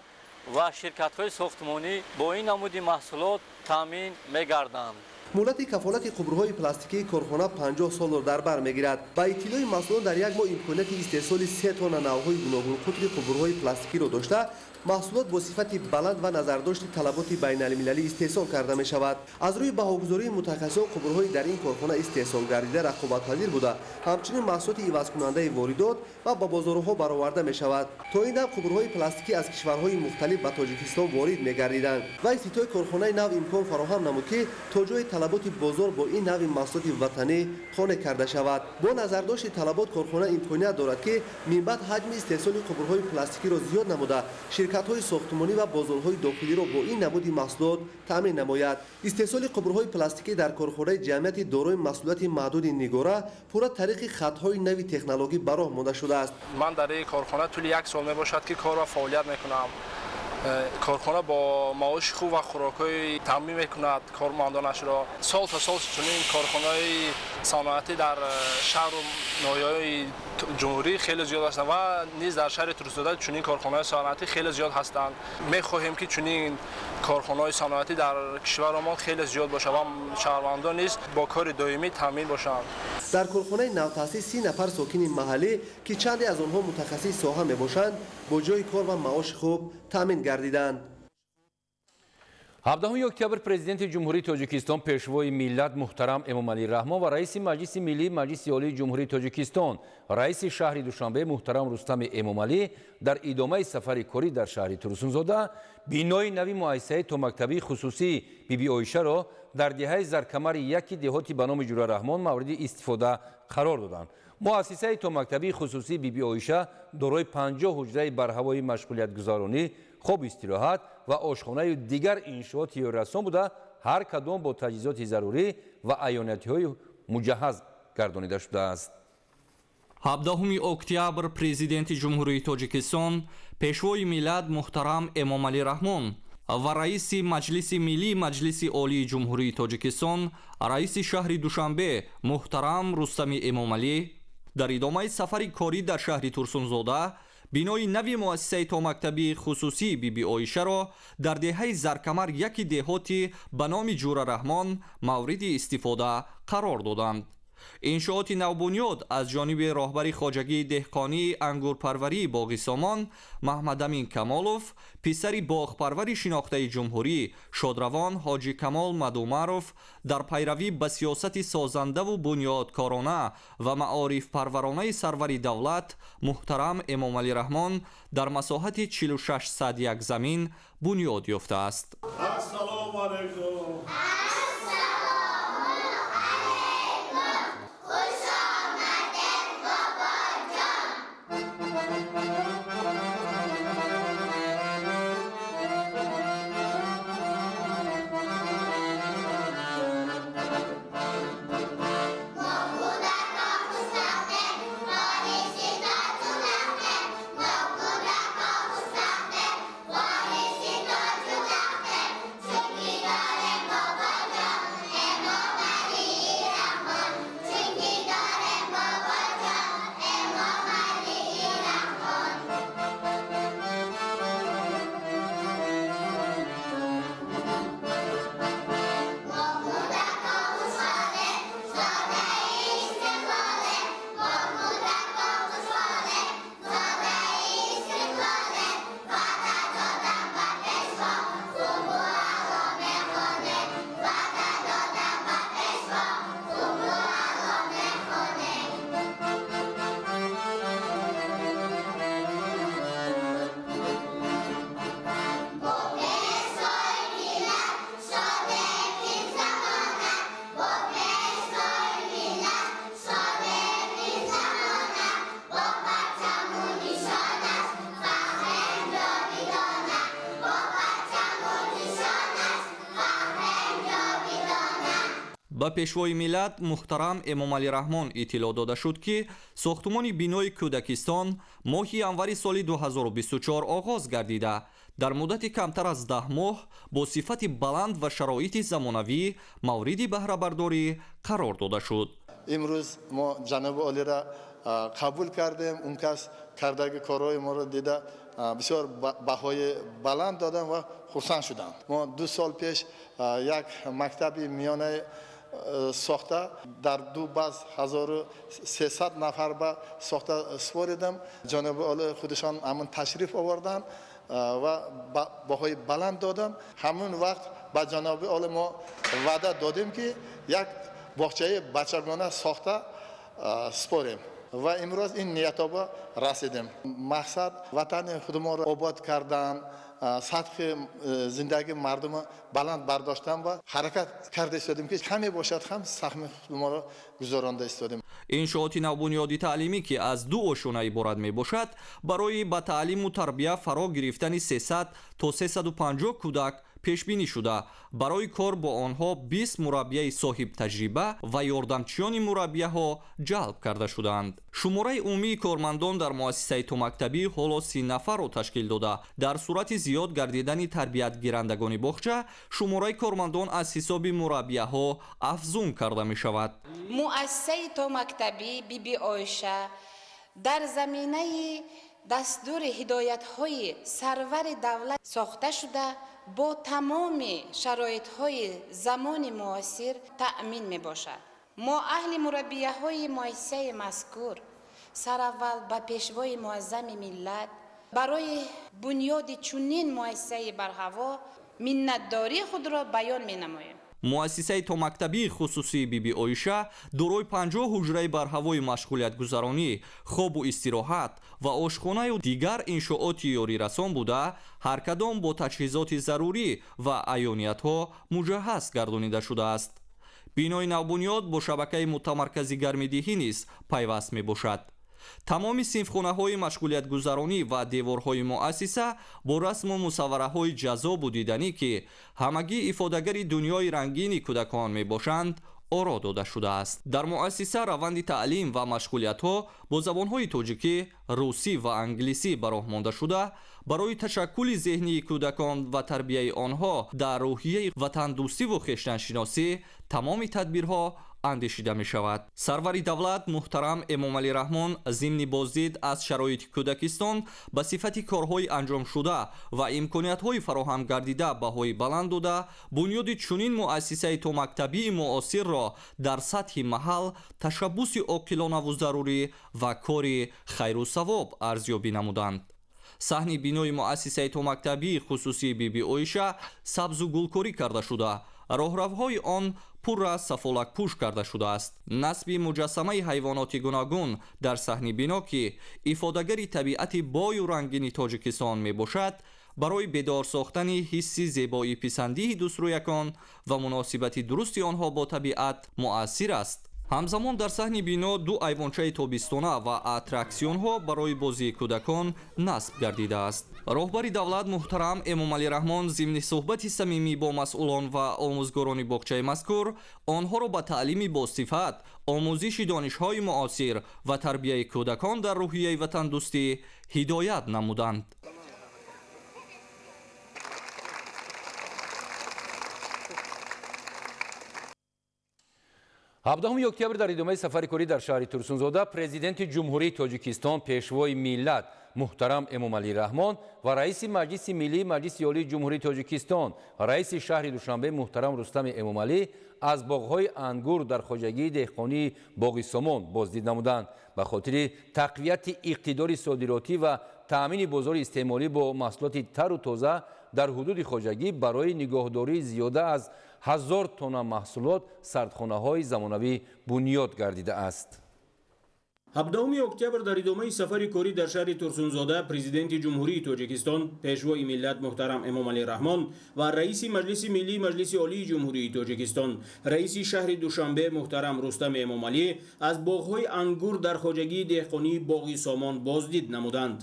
و شرکت‌های ساختمانی با این نمود محصولات تامین می‌گردند.
مهلت کفالت قبرهای پلاستیکی کارخانه 50 سال را در بر میگیرد. با اطلاع مسئولان در یک ماه امکانیت استحصال 3 تن نوهای گوناگون قطر قبرهای پلاستیکی را داشته محصولات با صفت بلند و نظرداشت طلبات بین المللی استحصال کرده می شود. از روی بهاگذاری متخصصان قبرهای در این کارخانه استحصال گردیده رقابت‌پذیر بوده همچنین محصولات عوض کننده واردات و با بازارها برآورده می شود. تا این دم قبرهای پلاستیکی از کشورهای مختلف به تاجیکستان وارد می گردیدند و افتتاح کارخانه نو امکان فراهم نمود که تا جای طلبات بازار با این نوع محصولات وطنی خانه کرده شود. با نظرداشت طلبات کارخانه امکانیت دارد که من بعد حجم استحصال قبرهای پلاستیکی را زیاد نموده شرکت‌های ساختمانی و بازارهای داخلی را با این نمود محصولات تامین نماید. استحصال قبرهای پلاستیکی در کارخانه جمعیت دارای مسئولیت محدود نیگوره پورا طریق خطهای نوی تکنولوژی به راه مانده شده است.
من در این کارخانه طول 1 سال میباشد که کار و فعالیت میکنم. کارخانه با معاش خوب و خوراک‌های تامین میکند کارمندانش را. سال تا سال چنین کارخانه‌های صنعتی در شهر و ناحیه‌های جمهوری خیلی زیاد هستند و نیز در شهر ترسونزاده چنین کارخانه‌های صنعتی خیلی زیاد هستند. می‌خواهیم که چنین کارخانه‌های صنعتی در کشور ما خیلی زیاد باشه و شهروندان نیز با کار دائمی تامین باشند.
در کارخانه نوتأسیس 30 نفر ساکن محلی که چندی از آنها متخصص ساحه میباشند با جای کار و معاش خوب تامین گردیدند.
17 اکتبر پرزیدنت جمهوری تاجیکستان پیشوای ملت محترم امامعلی رحمان و رئیس مجلس ملی مجلس عالی جمهوری تاجیکستان رئیس شهر دوشنبه محترم رستم امامعلی در ادامه سفر کاری در شهر ترسونزاده بینای نوی مؤسسه تا مکتبی خصوصی بیبی عایشه را در دهه زرکمر یکی دهاتی به نام جوره رحمان مورد استفاده قرار دادند. مؤسسه تا مکتبی خصوصی بیبی عایشه دارای 50 حجره برهوای مشغولیت گذارانی، خواب استراحت و آشخانه دیگر انشاءات رسان بوده هر کدام با تجهیزات ضروری و عیانیت‌های مجهز گردانیده شده است.
17 октябр президенти ҷумҳурии тоҷикистон пешвои миллат муҳтарам эмомалӣ раҳмон ва раиси маҷлиси миллии маҷлиси олии ҷумҳурии тоҷикистон раиси шаҳри душанбе муҳтарам рустами эмомалӣ дар идомаи сафари корӣ дар шаҳри турсунзода бинои нави муассисаи томактабии хусусии биби оишаро дар деҳаи заркамар яки деҳоти ба номи ҷура раҳмон мавриди истифода қарор доданд. иншооти навбунёд аз ҷониби роҳбари хоҷагии деҳқонии ангурпарварии боғи Somon Маҳмадамин Камолов, писари боғпарвари шинохтаи ҷумҳурӣ шодравон ҳоҷи Камол Мадумаров дар пайравӣ ба сиёсати созандаву бунёдкорона ва маорифпарваронаи сарвари давлат муҳтарам Эмомалӣ Раҳмон дар масоҳати 46 садяк замин бунёд ёфтааст.
Ассалому алайкум.
ба пешвои миллат муҳтарам Эмомалӣ Раҳмон иттилоъ дода шуд ки сохтумони бинои Кӯдакистон моҳи январи соли 2024 оғоз гардида дар муддати камтар аз 10 моҳ бо сифати баланд ва шароити замонавӣ мавриди баҳрабардорӣ қарор дода шуд.
имрӯз мо ҷаноби олиро қабул кардем. Он кас кардаги корҳои моро дида бисёр баҳои баланд доданд ва хурсанд шуданд. мо 2 сол пеш як мактаби миёнаи сохта дар 2 баз 1300 нафар ба сохта споридам. ҷаноби оли худашон ҳамон ташриф оварданд ва баҳои баланд доданд. ҳамон вақт ба ҷаноби оли мо ваъда додем ки як боғчаи бачагона сохта спорем ва имрӯз ин ниятоба расидем. мақсад ватани худморо обод кардан, сатҳи зиндагии мардума баланд бардоштан ва ҳаракат карда истодем ки ҳаме бошад ҳам сахми худморо гузаронда истодем.
иншооти навбунёди таълимӣ ки аз 2 ошона иборат мебошад барои ба таълиму тарбия фаро гирифтани 300 то 350 кӯдак пешбинӣ шуда барои кор бо онҳо 20 мураббияи соҳибтаҷриба ва ёрдамчиёни мураббияҳо ҷалб карда шуданд. шумораи умумии кормандон дар муассисаи тумактабӣ ҳоло 30 нафарро ташкил дода дар сурати зиёд гардидани тарбиятгирандагони боғча шумораи кормандон аз ҳисоби мураббияҳо афзун карда мешавад.
муассисаи томактабӣ биби Оиша дар заминаи дастури ҳидоятҳои сарвари давлат сохта шуда бо тамоми шароитҳои замони муосир таъмин мебошад. мо аҳли мураббияҳои муассисаи мазкур сараввал ба пешвои муаззами миллат барои бунёди чунин муассисаи барҳаво миннатдории худро баён менамоем.
муассисаи томактабии хусусии биби Оиша дорои 50 ҳуҷраи барҳавои машғулиятгузаронӣ, хобу истироҳат ва ошхонаю дигар иншооти ёрирасон буда ҳар кадом бо таҷҳизоти зарурӣ ва аёниятҳо муҷаҳҳаз гардонида шудааст. бинои навбунёд бо шабакаи мутамаркази гармидиҳӣ низ пайваст мебошад. тамоми синфхонаҳои машғулиятгузаронӣ ва деворҳои муассиса бо расму мусаввараҳои ҷазобу диданӣ ки ҳамагӣ ифодагари дунёи рангини кӯдакон мебошанд оро дода шудааст. Дар муассиса раванди таълим ва машғулиятҳо бо забонҳои тоҷикӣ, русӣ ва англисӣ ба роҳ монда шуда, барои ташаккули зеҳнии кӯдакон ва тарбияи онҳо дар рӯҳияи ватандӯстиву хештаншиносӣ тамоми тадбирҳо андешида мешавад. Сарвари давлат муҳтарам Эмомалӣ Раҳмон зимни боздид аз шароити кӯдакистон ба сифати корҳои анҷомшуда ва имкониятҳои фароҳам гардида баҳои баланд дода, бунёди чунин муассисаи томактабии муосирро дар сатҳи маҳал ташаббуси оқилонаву зарурӣ ва кори хайрусавоб арзёбӣ намуданд. саҳни бинои муассисаи томактабии хусусии Биби Оиша сабзу гулкорӣ карда шуда, роҳравҳои он пурра сафолакпӯш карда шудааст. насби муҷассамаи ҳайвоноти гуногун дар саҳни бино ки ифодагари табиати бою рангини Тоҷикистон мебошад, барои бедор сохтани ҳисси зебоиписандии дустрӯякон ва муносибати дурусти онҳо бо табиат муассир аст. ҳамзамон дар саҳни бино ду айвончаи тобистона ва аттраксионҳо барои бозии кӯдакон насб гардидааст. роҳбари давлат муҳтарам Эмомалӣ Раҳмон зимни суҳбати самимӣ бо масъулон ва омӯзгорони бохчаи мазкур онҳоро ба таълими босифат, омӯзиши донишҳои муосир ва тарбияи кӯдакон дар рӯҳияи ватандӯстӣ ҳидоят намуданд.
17 октябр дар идомаи сафари корӣ дар шаҳри Турсунзода президенти ҷумҳурии Тоҷикистон пешвои миллат муҳтарам Эмомалӣ Раҳмон ва раиси Маҷлиси Миллии Маҷлиси Олии Ҷумҳурии Тоҷикистон раиси шаҳри Душанбе муҳтарам Рустами Эмомалӣ аз боғҳои ангур дар хоҷагии деҳқонии Боғи Сомон боздид намуданд ба хотири тақвияти иқтидори содиротӣ ва таъмини бозори истеъмолӣ бо маҳсулоти тару тоза дар ҳудуди хоҷагӣ барои нигоҳдории зиёда аз 1000 тонна маҳсулот сардхонаҳои замонавӣ бунёд гардидааст.
17 октябр дар идомаи сафари корӣ дар шаҳри Турсунзода президенти ҷумҳурии Тоҷикистон пешвои миллат муҳтарам Эмомалӣ Раҳмон ва раиси Маҷлиси Миллии Маҷлиси Олии Ҷумҳурии Тоҷикистон раиси шаҳри Душанбе муҳтарам Рустами Эмомалӣ аз боғҳои ангур дар хоҷагии деҳқонии Боғи Сомон боздид намуданд.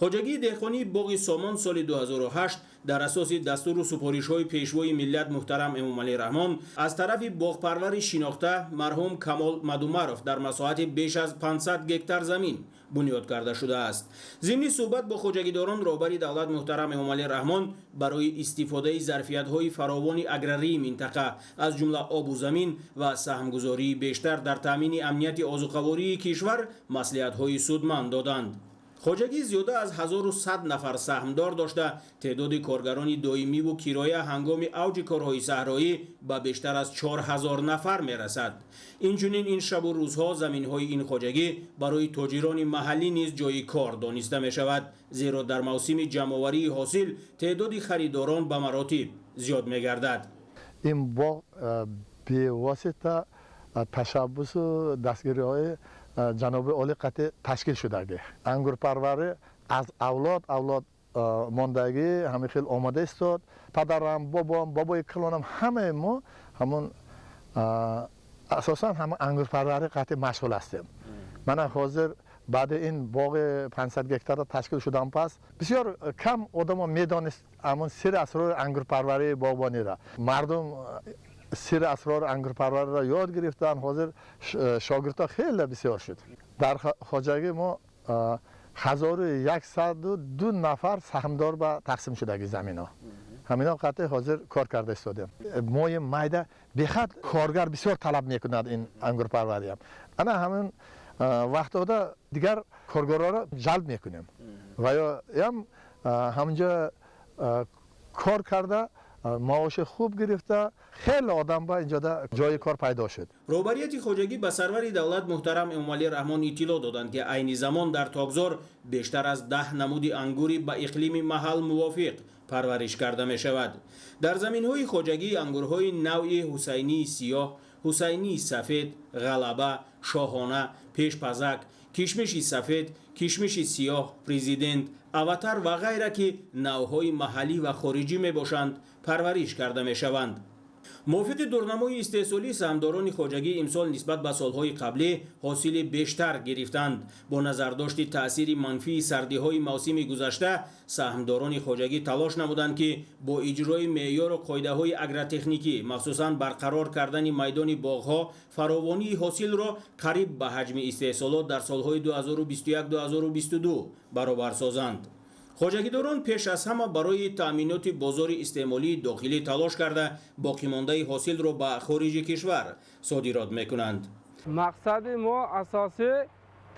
хоҷагии деҳқонии Боғи Сомон соли 2008 дар асоси дастуру супоришҳои пешвои миллат муҳтарам Эмомалӣ Раҳмон аз тарафи боғпарвари шинохта марҳум Камол Мадумаров дар масоҳати беш аз 500 гектар замин бунёд карда шудааст. зимни суҳбат бо хоҷагидорон роҳбари давлат муҳтарам Эмомалӣ Раҳмон барои истифодаи зарфиятҳои фаровони аграрии минтақа аз ҷумла обу замин ва саҳмгузории бештар дар таъмини амнияти озуқавории кишвар маслиҳатҳои судманд доданд. хоҷагӣ зиёда аз 1100 нафар саҳмдор дошта теъдоди коргарони доимиву кироя ҳангоми авҷи корҳои саҳроӣ ба бештар аз 4000 нафар мерасад. инчунин ин шабу рӯзҳо заминҳои ин хоҷагӣ барои тоҷирони маҳаллӣ низ ҷойи кор дониста мешавад, зеро дар мавсими ҷамъоварии ҳосил теъдоди харидорон ба маротиб зиёд мегардад.
ин боғ бевосита ташаббусу дастгириҳои ҷаноби оли қатъи ташкил шудагӣ ангурпарварӣ аз авлод мондагӣ ҳамин хел омода истод. падарам бобои калонам ҳамаи мо ҳамун асосан ҳамун ангурпарварӣ қатъи машғул ҳастем. мана ҳозир баъди ин боғи 500 гектара ташкил шудан пас бисёр кам одамо медонист ҳамун сири асрори ангурпарварии боғбонира. мардум сири асрори ангурпарвариро ёд гирифтанд. ҳозир шогирдҳо хеле бисёр шуд. дар хоҷагӣ мо 1102 нафар саҳмдор ба тақсим шудагӣ заминҳо ҳамино қатъи ҳозир кор карда истодем. мои майда бехат коргар бисёр талаб мекунад ин ангурпарвариам. ана ҳамин вақтода дигар коргороро ҷалб мекунем ва ям ҳамҷо кор карда маоши хуб гирифта хеле одам ба инҷода ҷои кор пайдо шуд.
роҳбарияти хоҷагӣ ба сарвари давлат муҳтарам Эмомалӣ Раҳмон иттилоъ доданд ки айни замон дар тогзор бештар аз 10 намуди ангури ба иқлими маҳал мувофиқ парвариш карда мешавад. дар заминҳои хоҷагӣ ангурҳои навъи ҳусайнии сиёҳ, ҳусайнии сафед, ғалаба, шоҳона, пешпазак, кишмиши сафед, кишмиши сиёҳ, президент, аватар ва ғайра ки навъҳои маҳаллӣ ва хориҷӣ мебошанд парвариш карда мешаванд. موافق دورنمای استحصالی سهامداران خواجگی امسال نسبت به سالهای قبلی حاصل بیشتر گرفتند. با نظرداشت تأثیر منفی سردی‌های موسم گذشته، سهامداران خواجگی تلاش نمودند که با اجرای معیار و قاعده‌های اگرتکنیکی مخصوصاً برقرار کردن میدان باغ‌ها فراوانی حاصل را قریب به حجم استحصالات در سالهای 2021-2022 برابر سازند. خواجگیداران پیش از همه برای تأمینات بازار استعمالی داخلی تلاش کرده باقی مانده حاصل را به خارج کشور صادرات میکنند.
مقصد ما اساسی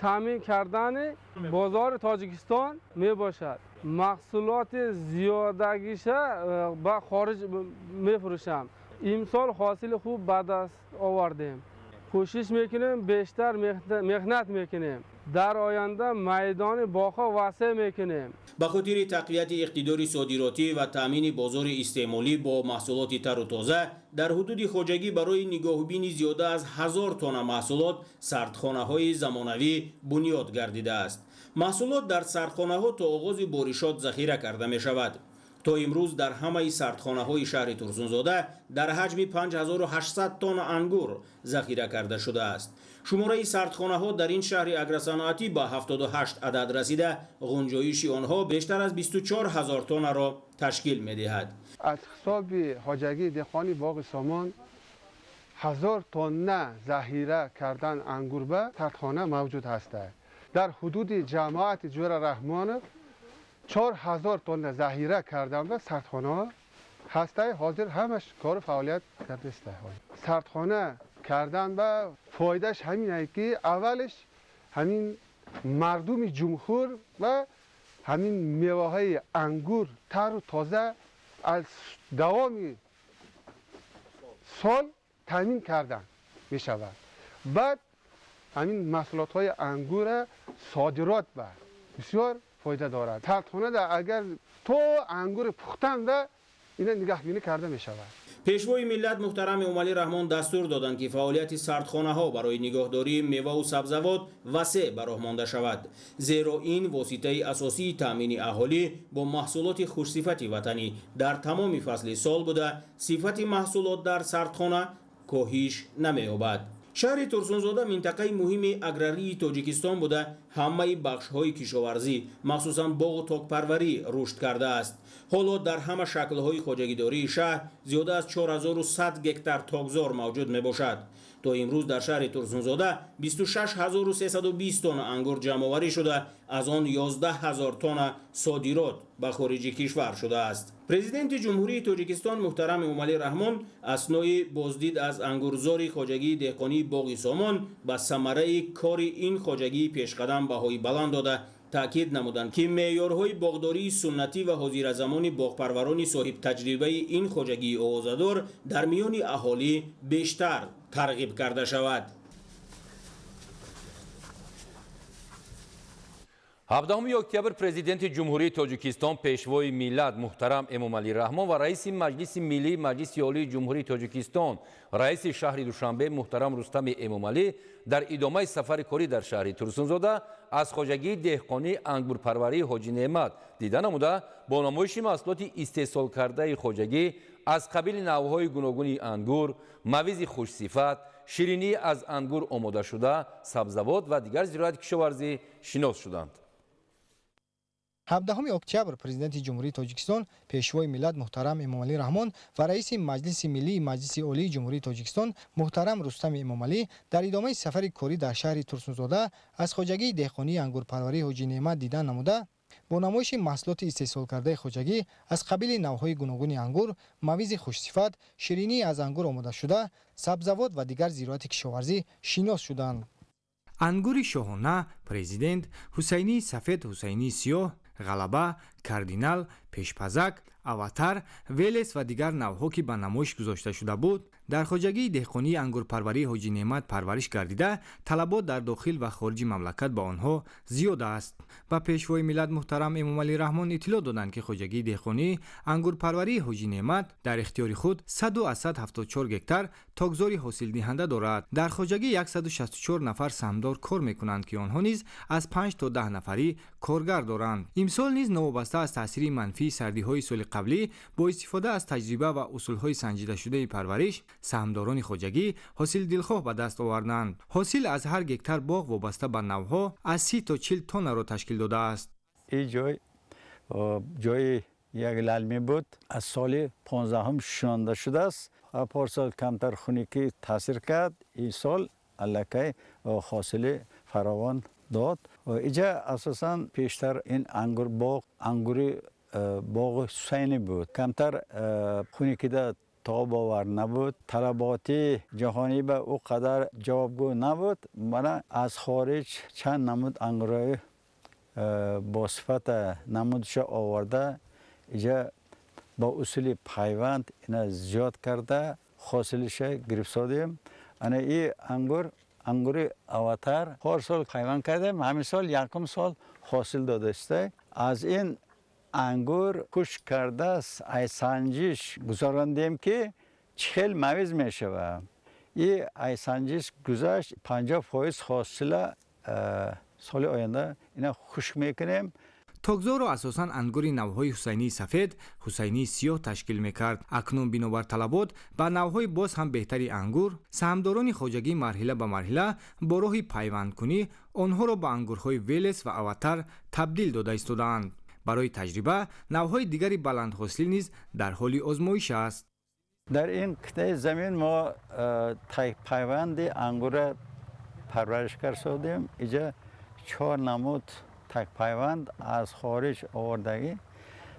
تامین کردن بازار تاجیکستان می باشد. محصولات زیادگیش به خارج می فروشم. امسال حاصل خوب به دست آوردیم. کوشش میکنیم بیشتر مهنت میکنیم. در آینده میدان باغ‌ها وسیع میکنیم.
به خاطر تقویت اقتدار صادراتی و تامین بازار استعمالی با محصولات تر و تازه، در حدود خواجگی برای نگاهبین زیاده از 1000 تن محصولات سردخانه‌های زمانوی بنیاد گردیده است. محصولات در سردخانه‌ها تا آغاز بارشات ذخیره کرده می شود. تا امروز در همه سردخانه‌های شهر ترسونزاده در حجم 5800 تن انگور ذخیره کرده شده است. شماره سردخانه‌ها در این شهر اگرصنعتی به 78 عدد رسیده، غنجایش آنها بیشتر از 24000 تن را تشکیل می‌دهد.
از حساب خواجگی دهقانی باغ سامان 1000 تن ذخیره کردن انگور به سردخانه موجود است. در حدود جماعت جور رحمان 4000 تن ذخیره کردن به سردخانه هسته. حاضر همش کار فعالیت کرده است. سردخانه کردن به فایدهش همینه که اولش همین مردم جمهور و همین میوه های انگور تر و تازه از دوام سال تامین کردن می شود. بعد همین محصولات های انگور صادرات به بسیار فایده دارد. سردخانه ده اگر تو انگور پختن ده اینا نگهبینی کرده می شود.
پیشوای ملت محترم امومعلی رحمان دستور دادند که فعالیت سردخانه ها برای نگهداری میوه و سبزوات وسیع به راه مانده شود، زیرا این واسطه اساسی تامین اهالی با محصولات خوشصفت وطنی در تمام فصل سال بوده. صفت محصولات در سردخانه کاهش نمی‌یابد. شهر ترسونزاده منطقه مهم اگراری تاجیکستان بوده. همه بخش‌های کشاورزی مخصوصاً باغ و تاک‌پروری رشد کرده است. حالا در همه شکل‌های خواجگیداری شهر زیاده از 4100 گکتار تاکزار موجود میباشد. تا امروز در شهر ترسونزاده 26320 تن انگور جمع‌آوری شده، از آن 11000 تن صادرات به خارج کشور شده است. پرزیدنت جمهوری تاجیکستان محترم امومعلی رحمان اثنای بازدید از انگورزار خواجگی دهقانی باغ سامان به ثمره کار این خواجگی پیشقدم بهای بلند داده تأکید نمودند که معیارهای باغداری سنتی و حاضر زمان باغپروران صاحب تجربه این خواجگی آوازه‌دار در میان اهالی بیشتر ترغیب کرده شود.
17 اکتبر پرزیدنت جمهوری تاجیکستان پیشوای ملت محترم امومعلی رحمان و رئیس مجلس ملی مجلس عالی جمهوری تاجیکستان رئیس شهر دوشنبه محترم رستم امومعلی در ادامه سفر کاری در شهر ترسونزاده از خواجگی دهقانی انگورپروری حاجی نعمت دیده نموده با نمایش محصولات استحصال کرده خواجگی از قبیل نوعهای گوناگون انگور، مویز خوشصفت، شیرینی از انگور آماده شده، سبزوات و دیگر زراعت کشاورزی شناس شدند.
17 اکتبر پرزیدنت جمهوری تاجیکستان پیشوای ملت محترم امومعلی رحمان و رئیس مجلس ملی مجلس عالی جمهوری تاجیکستان محترم رستم امومعلی در ادامه سفر کاری در شهر ترسونزاده از خواجگی دهقانی انگورپروری حاجی نعمت دیدن نموده با نمایش محصولات استحصال کرده خواجگی از قبیل نوعهای گوناگون انگور، مویز خوشصفت، شیرینی از انگور آماده شده، سبزوات و دیگر زراعت کشاورزی شناس شدند.
انگور شاهانه پرزیدنت، حسینی سفید، حسینی سیاه، غلبه، کاردینال، پیشپزک، اواتر، ویلس و دیگر نوعها که به نمایش گذاشته شده بود در خوجگی دهقانی انگورپروری حاجی نعمت پرورش گردیده طلبات در داخل و خارج مملکت با آنها زیاد است. و پیشوای ملت محترم امام علی رحمان اطلاع دادند که خوجگی دهقانی انگورپروری حاجی نعمت در اختیار خود 100 از 174 هکتار تاکزاری حاصل دهنده دارد. در خوجگی 164 نفر سهمدار کار میکنند که آنها نیز از 5 تا 10 نفری کارگر دارند. امسال نیز نوابسته از تاثیر منفی سردی های سال قبلی با استفاده از تجربه و اصول های سنجیده شده پرورش سهمداران خوجگی حاصل دلخواه به دست آوردند. حاصل از هر هکتار باغ وابسته به نوها از 30 تا 40 تن را تشکیل داده است.
این جای یک للمه بود، از سال 15 هم شانده شده است. پارسال کمتر خونیکی تاثیر کرد، این سال الکی حاصل فراوان داد. اینجا اساساً پیشتر این انگور باغ حسینی بود، کمتر خونیکی ده تا باور نبود، طلبات جهانی به او قدر جوابگو نبود. من از خارج چند نمود انگورای با صفت نمودش آورده، اینجا با اصول پیوند اینا زیاد کرده حاصلش گرفت سادیم. این انگور اواتر هر سال پیوند کردیم، همین سال یکم سال حاصل داده است. از این انگور خشک کرده است، ای سنجش گذاراندیم که 40 مویز می شود. این ای سنجش گذشت 50% حاصل سال آینده اینا خشک میکنیم.
تاکزار را اساساً انگور نوهای حسینی سفید، حسینی سیاه تشکیل میکرد. اکنون بنابر طلبات با نوهای باز هم بهتری انگور، سهمداران خوجگی مرحله به مرحله با راه پیوند کنی آنها را به انگورهای ویلس و اواتر تبدیل داده ایستادند. برای تجربه نوهای دیگری بلند حاصل نیز در حال آزمایش است.
در این قطعه زمین ما پیوند انگور پرورش کردیم. اینجا 4 نمود تک پیوند از خارج آوردگی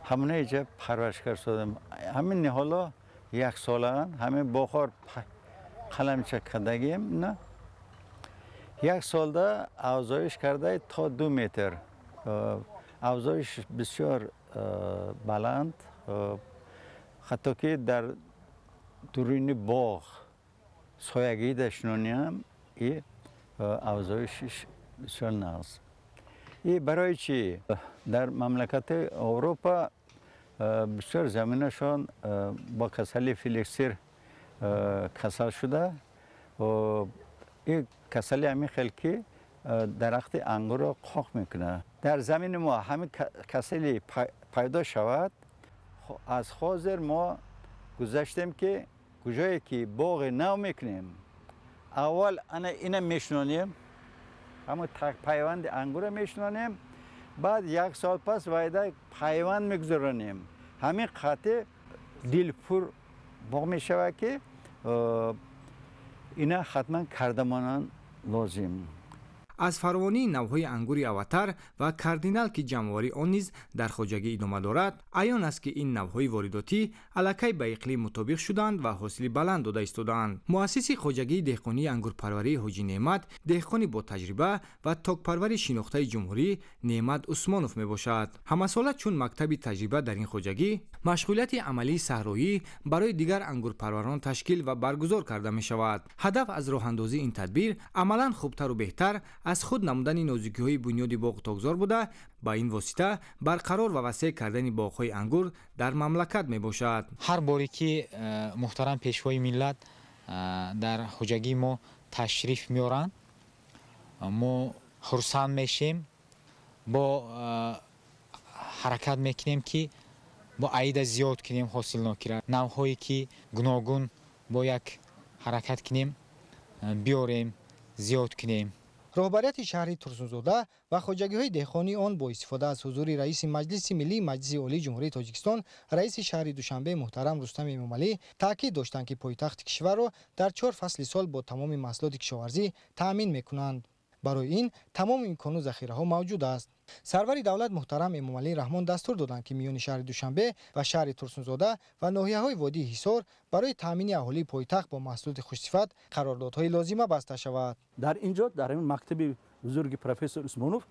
همونه اینجا پرورش کردیم. همین حالا 1 ساله همین بخار قلمچه کردگیم نه 1 سال ده افزایش کرده تا 2 متر. افزایش بسیار بلند، حتی که در درون باغ سایگی داشتنی هم این افزایشش بسیار نقص. این برای چی؟ در مملکت اروپا بسیار زمینشان با کسل فیلکسیر کسل شده و این کسل همین خلکی درخت انگور را قاق میکنه. در زمین ما همین کسلی پیدا شود، از حاضر ما گذاشتیم که کجایی که باغ نو میکنیم اول اینا میشنونیم، همون تک پیوند انگور میشنونیم، بعد 1 سال پس وایده پیوند میگذارونیم. همین قطع دلپور باغ میشود که اینا حتما کردمانان لازم.
از فراوانی نوهای انگور اواتر و کاردینال که جمع‌آوری آن نیز در خوجگی ادامه دارد، عیان است که این نوهای وارداتی الکی به اقلیم مطابق شدند و حاصل بلند داده ایستادند. مؤسس خوجگی دهقانی انگورپروری حاجی نعمت، دهقانی با تجربه و تاکپروری شناخته جمهوری نعمت عثمانوف میباشد. همساله چون مکتب تجربه در این خوجگی مشغولیت عملی صحرایی برای دیگر انگورپروران تشکیل و برگزار کرده می شود. هدف از راه اندازی این تدبیر عملاً خوبتر و بهتر از خود نمودن نازکی‌های بنیاد باغ تاکزار بوده، با این واسطه برقرار و وسیع کردن باغ‌های انگور در مملکت می باشد.
هر باری که محترم پیشوای ملت در خوجگی ما تشریف میارند، ما خرسند میشیم، با حرکت میکنیم که با عید زیاد کنیم حاصل نکرد. نوهایی که گوناگون با یک حرکت کنیم بیاریم زیاد کنیم.
رهبریت شهری ترسونزاده و خوجگی‌های دهقانی آن با استفاده از حضور رئیس مجلس ملی مجلس عالی جمهوری تاجیکستان رئیس شهر دوشنبه محترم رستم امامعلی تاکید داشتند که پایتخت کشور را در 4 فصل سال با تمام محصولات کشاورزی تأمین می‌کنند. برای این تمام امکان و ذخیره‌ها موجود است. سرور دولت محترم امامعلی رحمان دستور دادند که میان شهر دوشنبه و شهر ترسونزاده و ناحیه‌های وادی حصار برای تامین اهالی پایتخت با محصولات خوشصفت قراردادهای لازمه بسته شود.
در اینجا در این مکتب بزرگ پروفسور عثمانوف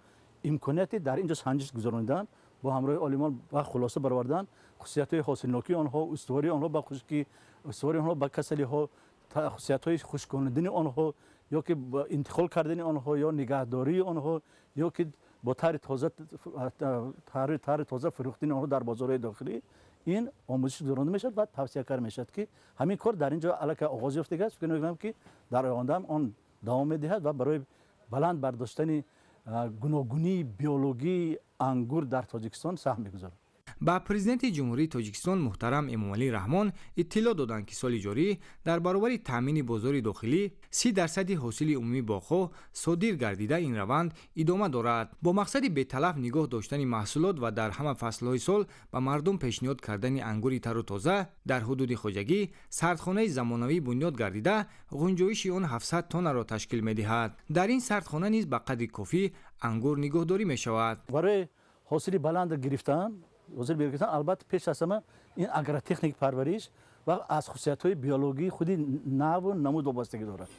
امکانیتی در اینجا سنجش گذراندند، با همراه عالمان و خلاصه برآوردند خصوصیت‌های حاصلناکی آنها، استواری آنها با خشکی، استواری آنها با کسلی ها، خصوصیت‌های خشک‌کننده آنها یا که با انتقال کردن آنها یا نگهداری آنها یا که با طرح تازه فروختن آنها در بازار داخلی این آموزش گذرانده میشد و توصیه کار میشد که همین کار در اینجا الان آغاز یافته است. فکر می‌کنم که در آینده آن دوام می‌دهد و برای بلند برداشتن گوناگونی بیولوژی انگور در تاجیکستان سهم می‌گذارد.
با پرزیدنت جمهوری تاجیکستان محترم امامعلی رحمان اطلاع دادند که سال جاری در برابر تامین بازار داخلی 30% حاصل عمومی باغ‌ها صادر گردیده این روند ادامه دارد. با مقصد به تلف نگاه داشتن محصولات و در همه فصل‌های سال به مردم پیشنهاد کردن انگور تر و تازه در حدود خواجگی سردخانه زمانوی بنیاد گردیده غنجایش آن 700 تن را تشکیل می‌دهد. در این سردخانه نیز به قدر کافی انگور نگهداری می‌شود.
برای حاصل بلند گرفتن وزیر برگردن البته پیش از همه این اگرتکنیک پرورش و از خصوصیت‌های بیولوژی خودی نو و نمود وابستگی دارد.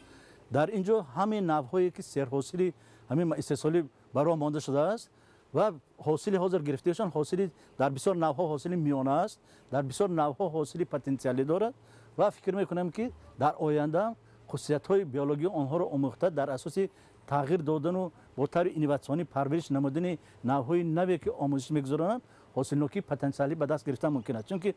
در اینجا همین نوع‌هایی که سرحاصلی همین استحصالی برای مانده شده است و حاصل حاضر گرفتهشان حاصل در بسیار نوع‌ها حاصل میانه است، در بسیار نوع‌ها حاصل پتانسیلی دارد و فکر می‌کنم که در آینده خصوصیت‌های بیولوژی آنها را آموخته در اساس تغییر دادن و با طور اینوواسیونی پرورش نمودن نوع‌های نوی که آموزش می‌گذارند حاصلنوکی پتانسیلی به دست گرفتن ممکن است، چون که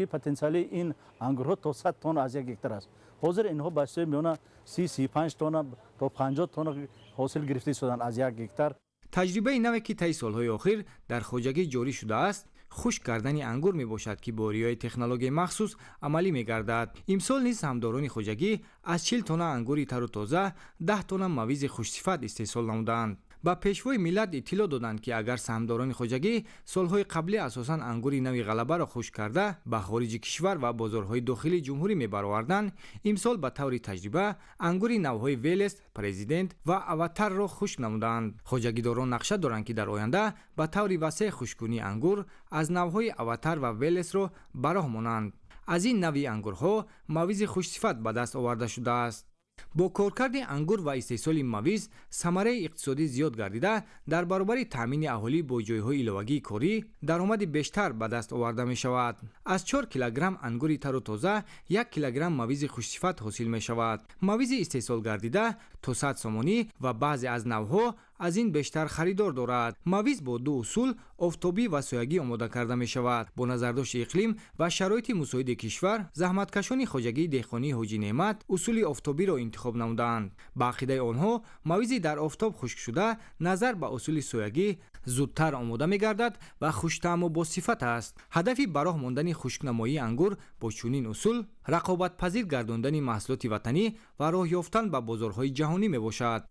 پتانسیلی این انگورها تا 100 تن از یک هکتار است. حاضر اینها بسته میونه 30-35 تن تا 50 تن حاصل گرفته شدن از یک هکتار.
تجربه نوی که طی سالهای اخیر در خواجگی جاری شده است خشک کردن انگور می باشد که با ریای تکنولوژی مخصوص عملی می گردد. امسال نیز همداران خواجگی از 40 تن انگور تر و تازه 10 تن مویز خوشصفت استحصال نمودند. با پیشوای ملت اطلاع دادند که اگر سهامداران خواجگی سالهای قبلی اساساً انگور نوی غلبه را خشک کرده به خارج کشور و بازارهای داخلی جمهوری می‌برآوردند، امسال به طور تجربه انگور نوهای ویلس، پرزیدنت و اواتر را خشک نمودند. خواجگیداران نقشه دارند که در آینده به طور وسیع خشککنی انگور از نوهای اواتر و ویلس را براه مانند. از این نوع انگورها مویز خوشصفت به دست آورده شده است. با کارکرد انگور و استحصال مویز ثمره اقتصادی زیاد گردیده در برابر تامین اهالی با جایهای ایلوگی کاری درآمد بیشتر به دست آورده می شود. از 4 کیلوگرم انگور تر و تازه 1 کیلوگرم مویز خوشصفت حاصل می شود. مویز استحصال گردیده تا 100 سومانی و بعضی از نوها از این بیشتر خریدار دارد. مویز با 2 اصول آفتابی و سایگی آماده کرده می شود. با نظرداشت اقلیم و شرایط مساعد کشور زحمتکشان خواجگی دهقانی حاجی نعمت اصول آفتابی را انتخاب نمودند. با عقیده آنها مویزی در آفتاب خشک شده نظر به اصول سایگی زودتر آماده می گردد و خوش‌طعم و با صفت است. هدفی برای ماندن خشک‌نمایی انگور با چنین اصول رقابت پذیر گرداندن محصولات وطنی و راه یافتن به بازارهای جهانی می باشد.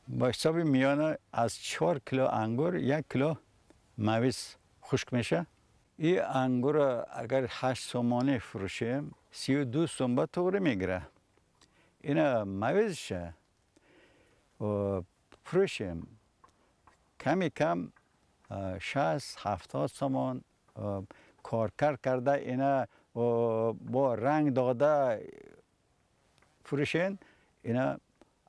با حساب میانه از 4 کیلو انگور 1 کیلو مویز خشک میشه. این انگور اگر 8 سومانی فروشیم 32 سوم به توره میگیره. این مویزشه و فروشیم کمی کم 60-70 سومان کارکر کرده اینا با رنگ داده فروشین اینا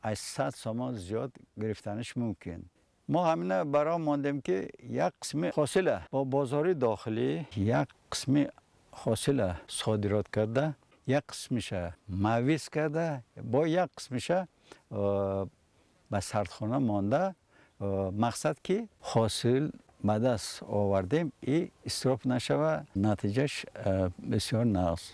از 100 سومان زیاد گرفتنش ممکن. ما همینه برای ماندیم که یک قسم حاصله با بازار داخلی یک قسم حاصله صادرات کرده، یک قسمش مویز کرده، با یک قسمش به سردخانه مانده. مقصد که حاصل به دست آوردیم این اسراف نشوه، نتیجهش بسیار نقص.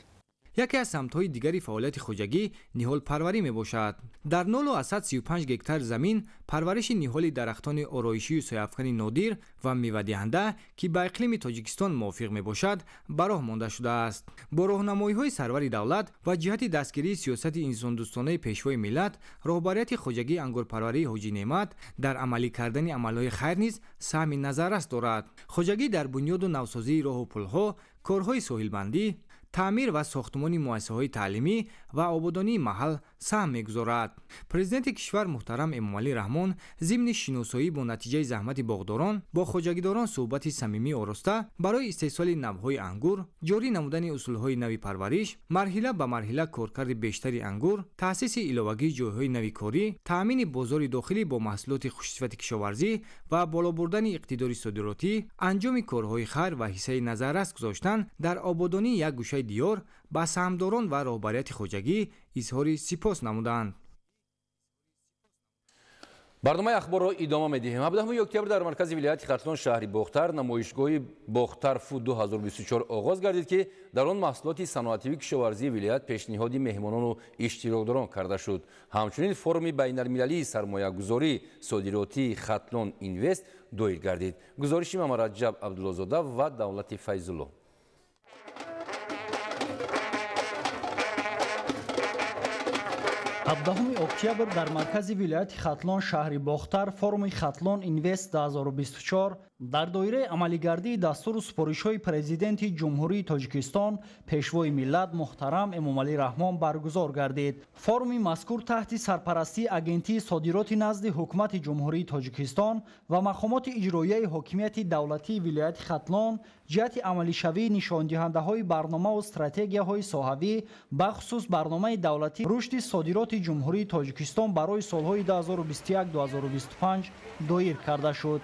یکی از سمت‌های دیگری فعالیت خواجگی نهال پروری می باشد. در 935 هکتار زمین پرورش نهال درختان آرایشی و سایه‌افکن نادر و میوه‌دهنده که با اقلیم تاجیکستان موافق می باشد براه مانده شده است. با راهنمایی‌های سرور دولت و جهت دستگیری سیاست انسان دوستانه پیشوای ملت، رهبریت خواجگی انگورپروری حاجی نعمت در عملی کردن عمل‌های خیر نیز سهم نظر دارد. خواجگی در بنیاد و نوسازی راه و پل‌ها، کارهای ساحل‌بندی، تعمیر و ساختمان مؤسسه‌های تعلیمی و آبادانی محل سهم می‌گذارد. پرزیدنت کشور محترم امامعلی رحمان ضمن شناسایی با نتیجه زحمت باغداران با خواجگیداران صحبت صمیمی آراسته برای استحصال نوهای انگور، جاری نمودن اصول‌های نوی پرورش، مرحله به مرحله کارکرد بیشتری انگور، تأسیس ایلوگی جایهای نوی کاری، تأمین بازار داخلی با محصولات خوشصفت کشاورزی و بالا بردن اقتدار صادراتی، انجام کارهای خیر و حصه نظررس گذاشتن در آبادانی یک گوشه نقطه دیور به سهامداران و رهبریت خوجگی اظهار سپاس نمودند.
برنامه اخبار را ادامه می‌دهیم. 17 اکتبر در مرکز ولایت ختلون شهر باختر نمایشگاه باختر فود 2024 آغاز گردید که در آن محصولات صنعتی و کشاورزی ولایت پیشنهاد مهمانان و اشتراکداران کرده شد. همچنین فرم بین‌المللی سرمایه‌گذاری صادراتی ختلون اینوست دایر گردید. گزارش محمد رجب عبدالله‌زاده و دولت فیض‌الله.
17 اکتبر در مرکز ولایت ختلون شهر باختر فرم ختلون اینوست 2024 در دایره عملیگردی دستور سپارش‌های پرزیدنت جمهوری تاجیکستان پیشوای ملت محترم امامعلی رحمان برگزار گردید. فرم مذکور تحت سرپرستی اگنتی صادرات نزد حکومت جمهوری تاجیکستان و مقامات اجرایی حاکمیت دولتی ولایت ختلون جهت عملی شوی نشاندهنده‌های برنامه و استراتژی‌های ساحوی بخصوص برنامه دولتی رشد صادرات جمهوری تاجیکستان برای سالهای 2021-2025 دایر کرده شد.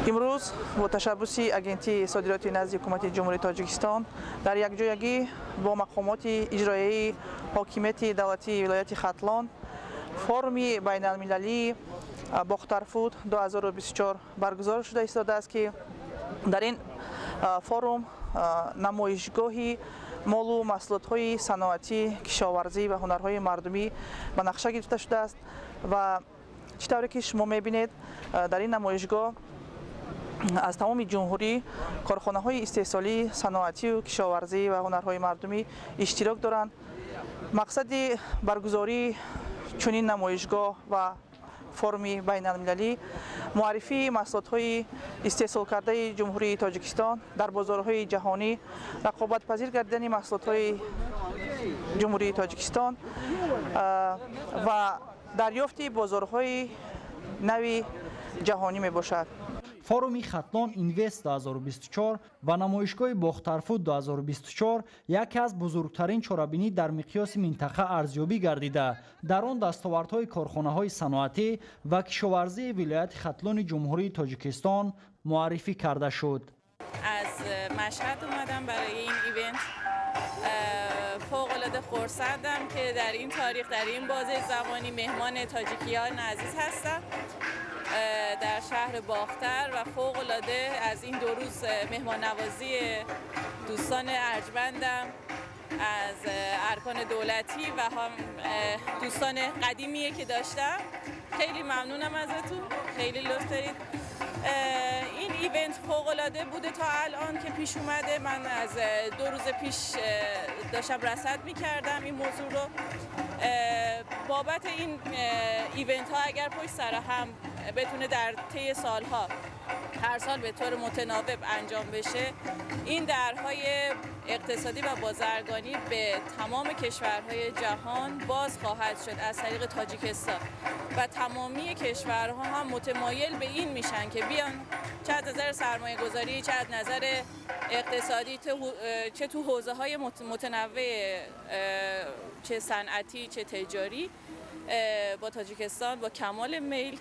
امروز با تشبث اگنتی صادراتی نزد حکومت جمهوری تاجیکستان در یکجایگی با مقامات اجرایی حاکمیت دولتی ولایت ختلون فرم بین‌المللی باختر فود 2024 برگزار شده ایستاده است که در این فرم نمایشگاهی مال و محصولات‌های صنعتی، کشاورزی و هنرهای مردمی به نقشه گرفته شده است و چطوری که شما می‌بینید در این نمایشگاه از تمام جمهوری کارخانه‌های استحصالی صنعتی و کشاورزی و هنرهای مردمی اشتراک دارند. مقصد برگزاری چنین نمایشگاه و فرم بین‌المللی معرفی محصولات‌های استحصال کرده جمهوری تاجیکستان در بازارهای جهانی، رقابت‌پذیر گردیدن محصولات‌های جمهوری تاجیکستان و دریافت بازارهای نوی جهانی میباشد.
فرم ختلون اینوست 2024 و نمایشگاه باختر فود 2024 یکی از بزرگترین چاره‌بینی در مقیاس منطقه ارزیابی گردیده در آن دستاوردهای کارخانه‌های صنعتی و کشاورزی ولایت ختلون جمهوری تاجیکستان معرفی کرده شد.
از مشهد اومدم برای این ایونت. فوق‌العاده خرسندم که در این تاریخ در این بازه زمانی مهمان تاجیکیان عزیز هستم در شهر باختر و فوق‌العاده از این 2 روز مهمان نوازی دوستان ارجمندم از ارکان دولتی و هم دوستان قدیمیه که داشتم. خیلی ممنونم ازتون، خیلی لطف دارید. این ایونت فوق‌العاده بوده تا الان که پیش اومده. من از 2 روز پیش داشتم رصد می‌کردم این موضوع رو. بابت این ایونت ها اگر پشت سر هم بتونه در طی سالها هر سال به طور متناوب انجام بشه، این درهای اقتصادی و بازرگانی به تمام کشورهای جهان باز خواهد شد از طریق تاجیکستان و تمامی کشورها هم متمایل به این میشن که بیان چه از نظر سرمایه گذاری، چه از نظر اقتصادی، چه تو حوزه های متنوع، چه صنعتی چه تجاری، با تاجیکستان با کمال میل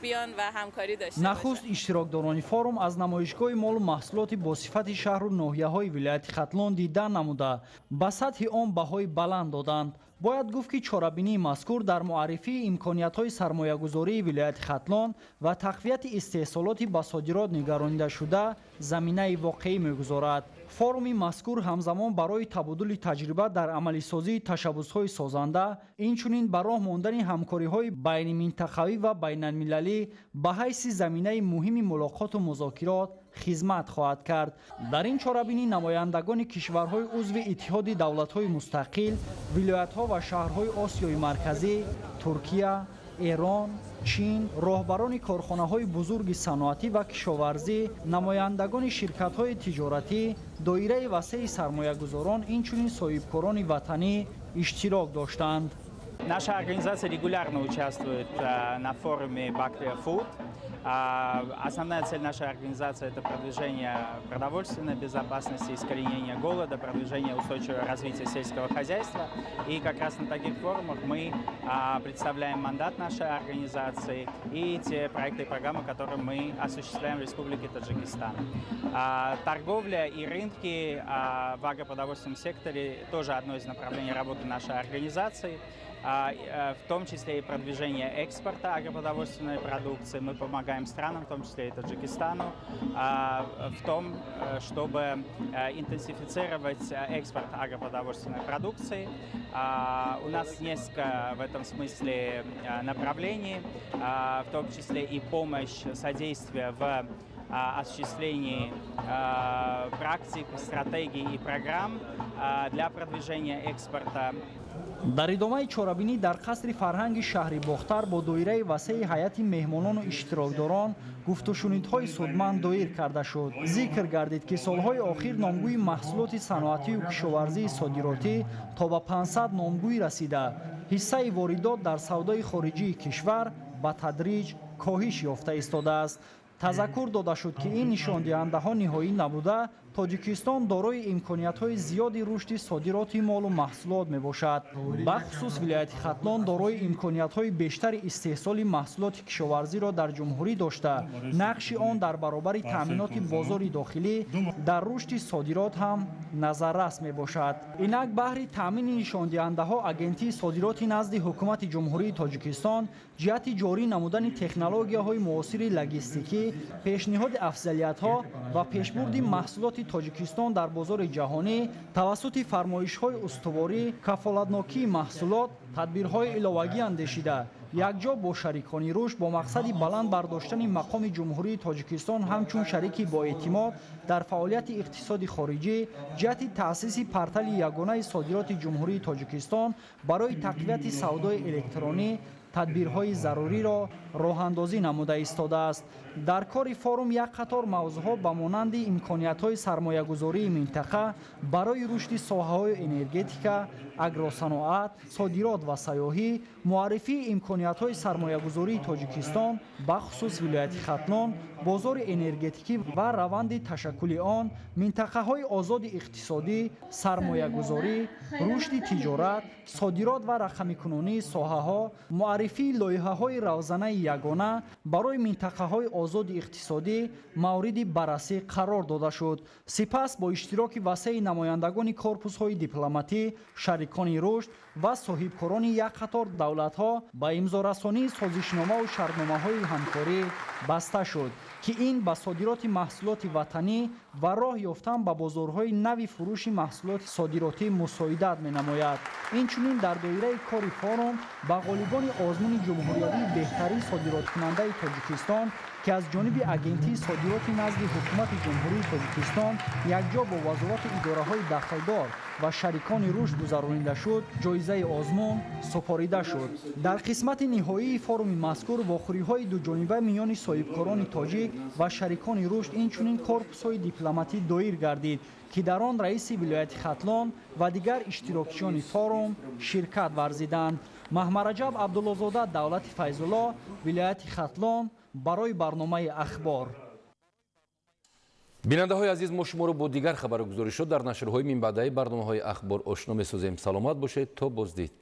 بیان و همکاری داشته باشند.
نخست اشتراکداران فرم از نمایشگاه مال و محصولات با صفت شهر و ناحیه‌های ولایت ختلون دیدن نموده به سطح آن بهای بلند دادند. باید گفت که چاره‌بینی مذکور در معرفی امکانیت‌های سرمایه‌گذاری ولایت ختلون و تقویت استحصالات به صادرات نگرانیده شده زمینه واقعی می‌گذارد. فرم مذکور همزمان برای تبادل تجربه در عملی سازی تشبث‌های سازنده، اینچنین به راه ماندن همکاری‌های بین منطقوی و بین‌المللی به حیث زمینه مهم ملاقات و مذاکرات خدمت خواهد کرد. در این چاره‌بینی نمایندگان کشورهای عضو اتحاد دولت‌های مستقل، ولایت‌ها و شهرهای آسیای مرکزی، ترکیه، ایران، چین، راهبران کارخانه‌های بزرگ صنعتی و کشاورزی، نمایندگان شرکت‌های تجارتی، دایره وسیع سرمایه‌گذاران، اینچنین صاحبکاران وطنی اشتراک داشتند.
Наша организация регулярно участвует на форуме Bacteria Food.
Основная цель нашей организации – это продвижение продовольственной безопасности, искоренение голода, продвижение устойчивого развития сельского хозяйства. И как раз на таких форумах мы представляем мандат нашей организации и те проекты и программы, которые мы осуществляем в Республике Таджикистан. Торговля и рынки в агропродовольственном секторе тоже одно из направлений работы нашей организации. В том числе и продвижение экспорта агропродовольственной продукции. Мы помогаем странам, в том числе и Таджикистану, в том, чтобы интенсифицировать экспорт агропродовольственной продукции. У нас несколько в этом смысле направлений, в том числе и помощь, содействие в осуществлении практик, стратегий и программ для продвижения экспорта.
дар идомаи чорабинӣ дар қасри фарҳанги шаҳри бохтар бо доираи васеи ҳайати меҳмонону иштирокдорон гуфтушунидҳои судманд доир карда шуд. Зикр гардид, ки солҳои охир номгӯи маҳсулоти саноатию кишоварзии содиротӣ то ба 500 номгӯй расида, ҳиссаи воридот дар савдои хориҷии кишвар ба тадриҷ коҳиш ёфта истодааст. тазаккур дода шуд, ки ин нишондиҳандаҳо ниҳоӣ набуда, Тоҷикистон дорои имкониятҳои зиёди рушди содироти молу маҳсулот мебошад. Бахусус вилояти Хатлон дорои имкониятҳои бештари истеҳсоли маҳсулоти кишоварзиро дар ҷумҳурӣ дошта, нақши он дар баробари таъминоти бозори дохилӣ дар рушди содирот ҳам назаррас мебошад. Инак баҳри таъмини нишондиҳандаҳо агентии содироти назди ҳукумати ҷумҳурии Тоҷикистон ҷиҳати ҷорӣ намудани технологияҳои муосири логистикӣ, пешниҳоди афзалиятҳо ва пешбурди маҳсулоти Тоҷикистон дар бозори ҷаҳонӣ тавассути фармоишҳои устуворӣ, кафолатнокии маҳсулот, тадбирҳои иловагӣ андешида, якҷо бо шарикони рушд бо мақсади баланд бардоштани мақоми ҷумҳурии Тоҷикистон ҳамчун шарики боэътимод дар фаъолияти иқтисоди хориҷӣ ҷиҳати таъсиси портали ягонаи содироти ҷумҳурии Тоҷикистон барои тақвияти савдои электронӣ тадбирҳои заруриро роҳандозӣ намуда истодааст. дар кори форум як қатор мавзӯъҳо ба монанди имкониятҳои сармоягузории минтақа барои рушди соҳаҳои энергетика, агросаноат, содирот ва сайёҳӣ, муаррифии имкониятҳои сармоягузории Тоҷикистон, бахусус вилояти Хатлон, бозори энергетикӣ ва раванди ташаккули он, минтақаҳои озоди иқтисодӣ, сармоягузорӣ, рушди тиҷорат, содирот ва рақамикунонии соҳаҳо, муаррифии лоиҳаҳои равзанаи ягона барои минтақаҳои озоди иқтисодӣ мавриди баррасӣ қарор дода шуд. Сипас бо иштироки васеи намояндагони корпусҳои дипломатӣ, шарикони рушд ва соҳибкорони як қатор давлатҳо ба имзорасонии созишномаву шартномаҳои ҳамкорӣ баста шуд, ки ин ба содироти маҳсулоти ватанӣ ва роҳ ёфтан ба бозорҳои нави фурӯши маҳсулоти содиротӣ мусоидат менамояд. Инчунин дар доираи кори форум ба ғолибони озмуни ҷумҳуриявии беҳтарин содироткунандаи Тоҷикистон, ки аз ҷониби агентии содироти назди ҳукумати ҷумҳурии Тоҷикистон якҷо бо вазорати идораҳои дахлдор ва шарикони рушд гузаронида шуд, ҷоизаи озмун супорида шуд. дар қисмати ниҳоии форуми мазкур вохӯриҳои дуҷониба миёни соҳибкорони тоҷик ва шарикони рушд инчунин корпусҳои дипломатӣ доир гардид, ки дар он раиси вилояти Хатлон ва дигар иштирокчиёни форум ширкат варзиданд. Маҳмараҷаб Абдуллозода, Давлати Файзулло, вилояти Хатлон, барои барномаи ахбор.
бинандаҳои азиз, мо шуморо бо дигар хабаргузоришот дар нашрҳои минбаъдаи барномаҳои ахбор ошно месозем. саломат бошед, то боздид.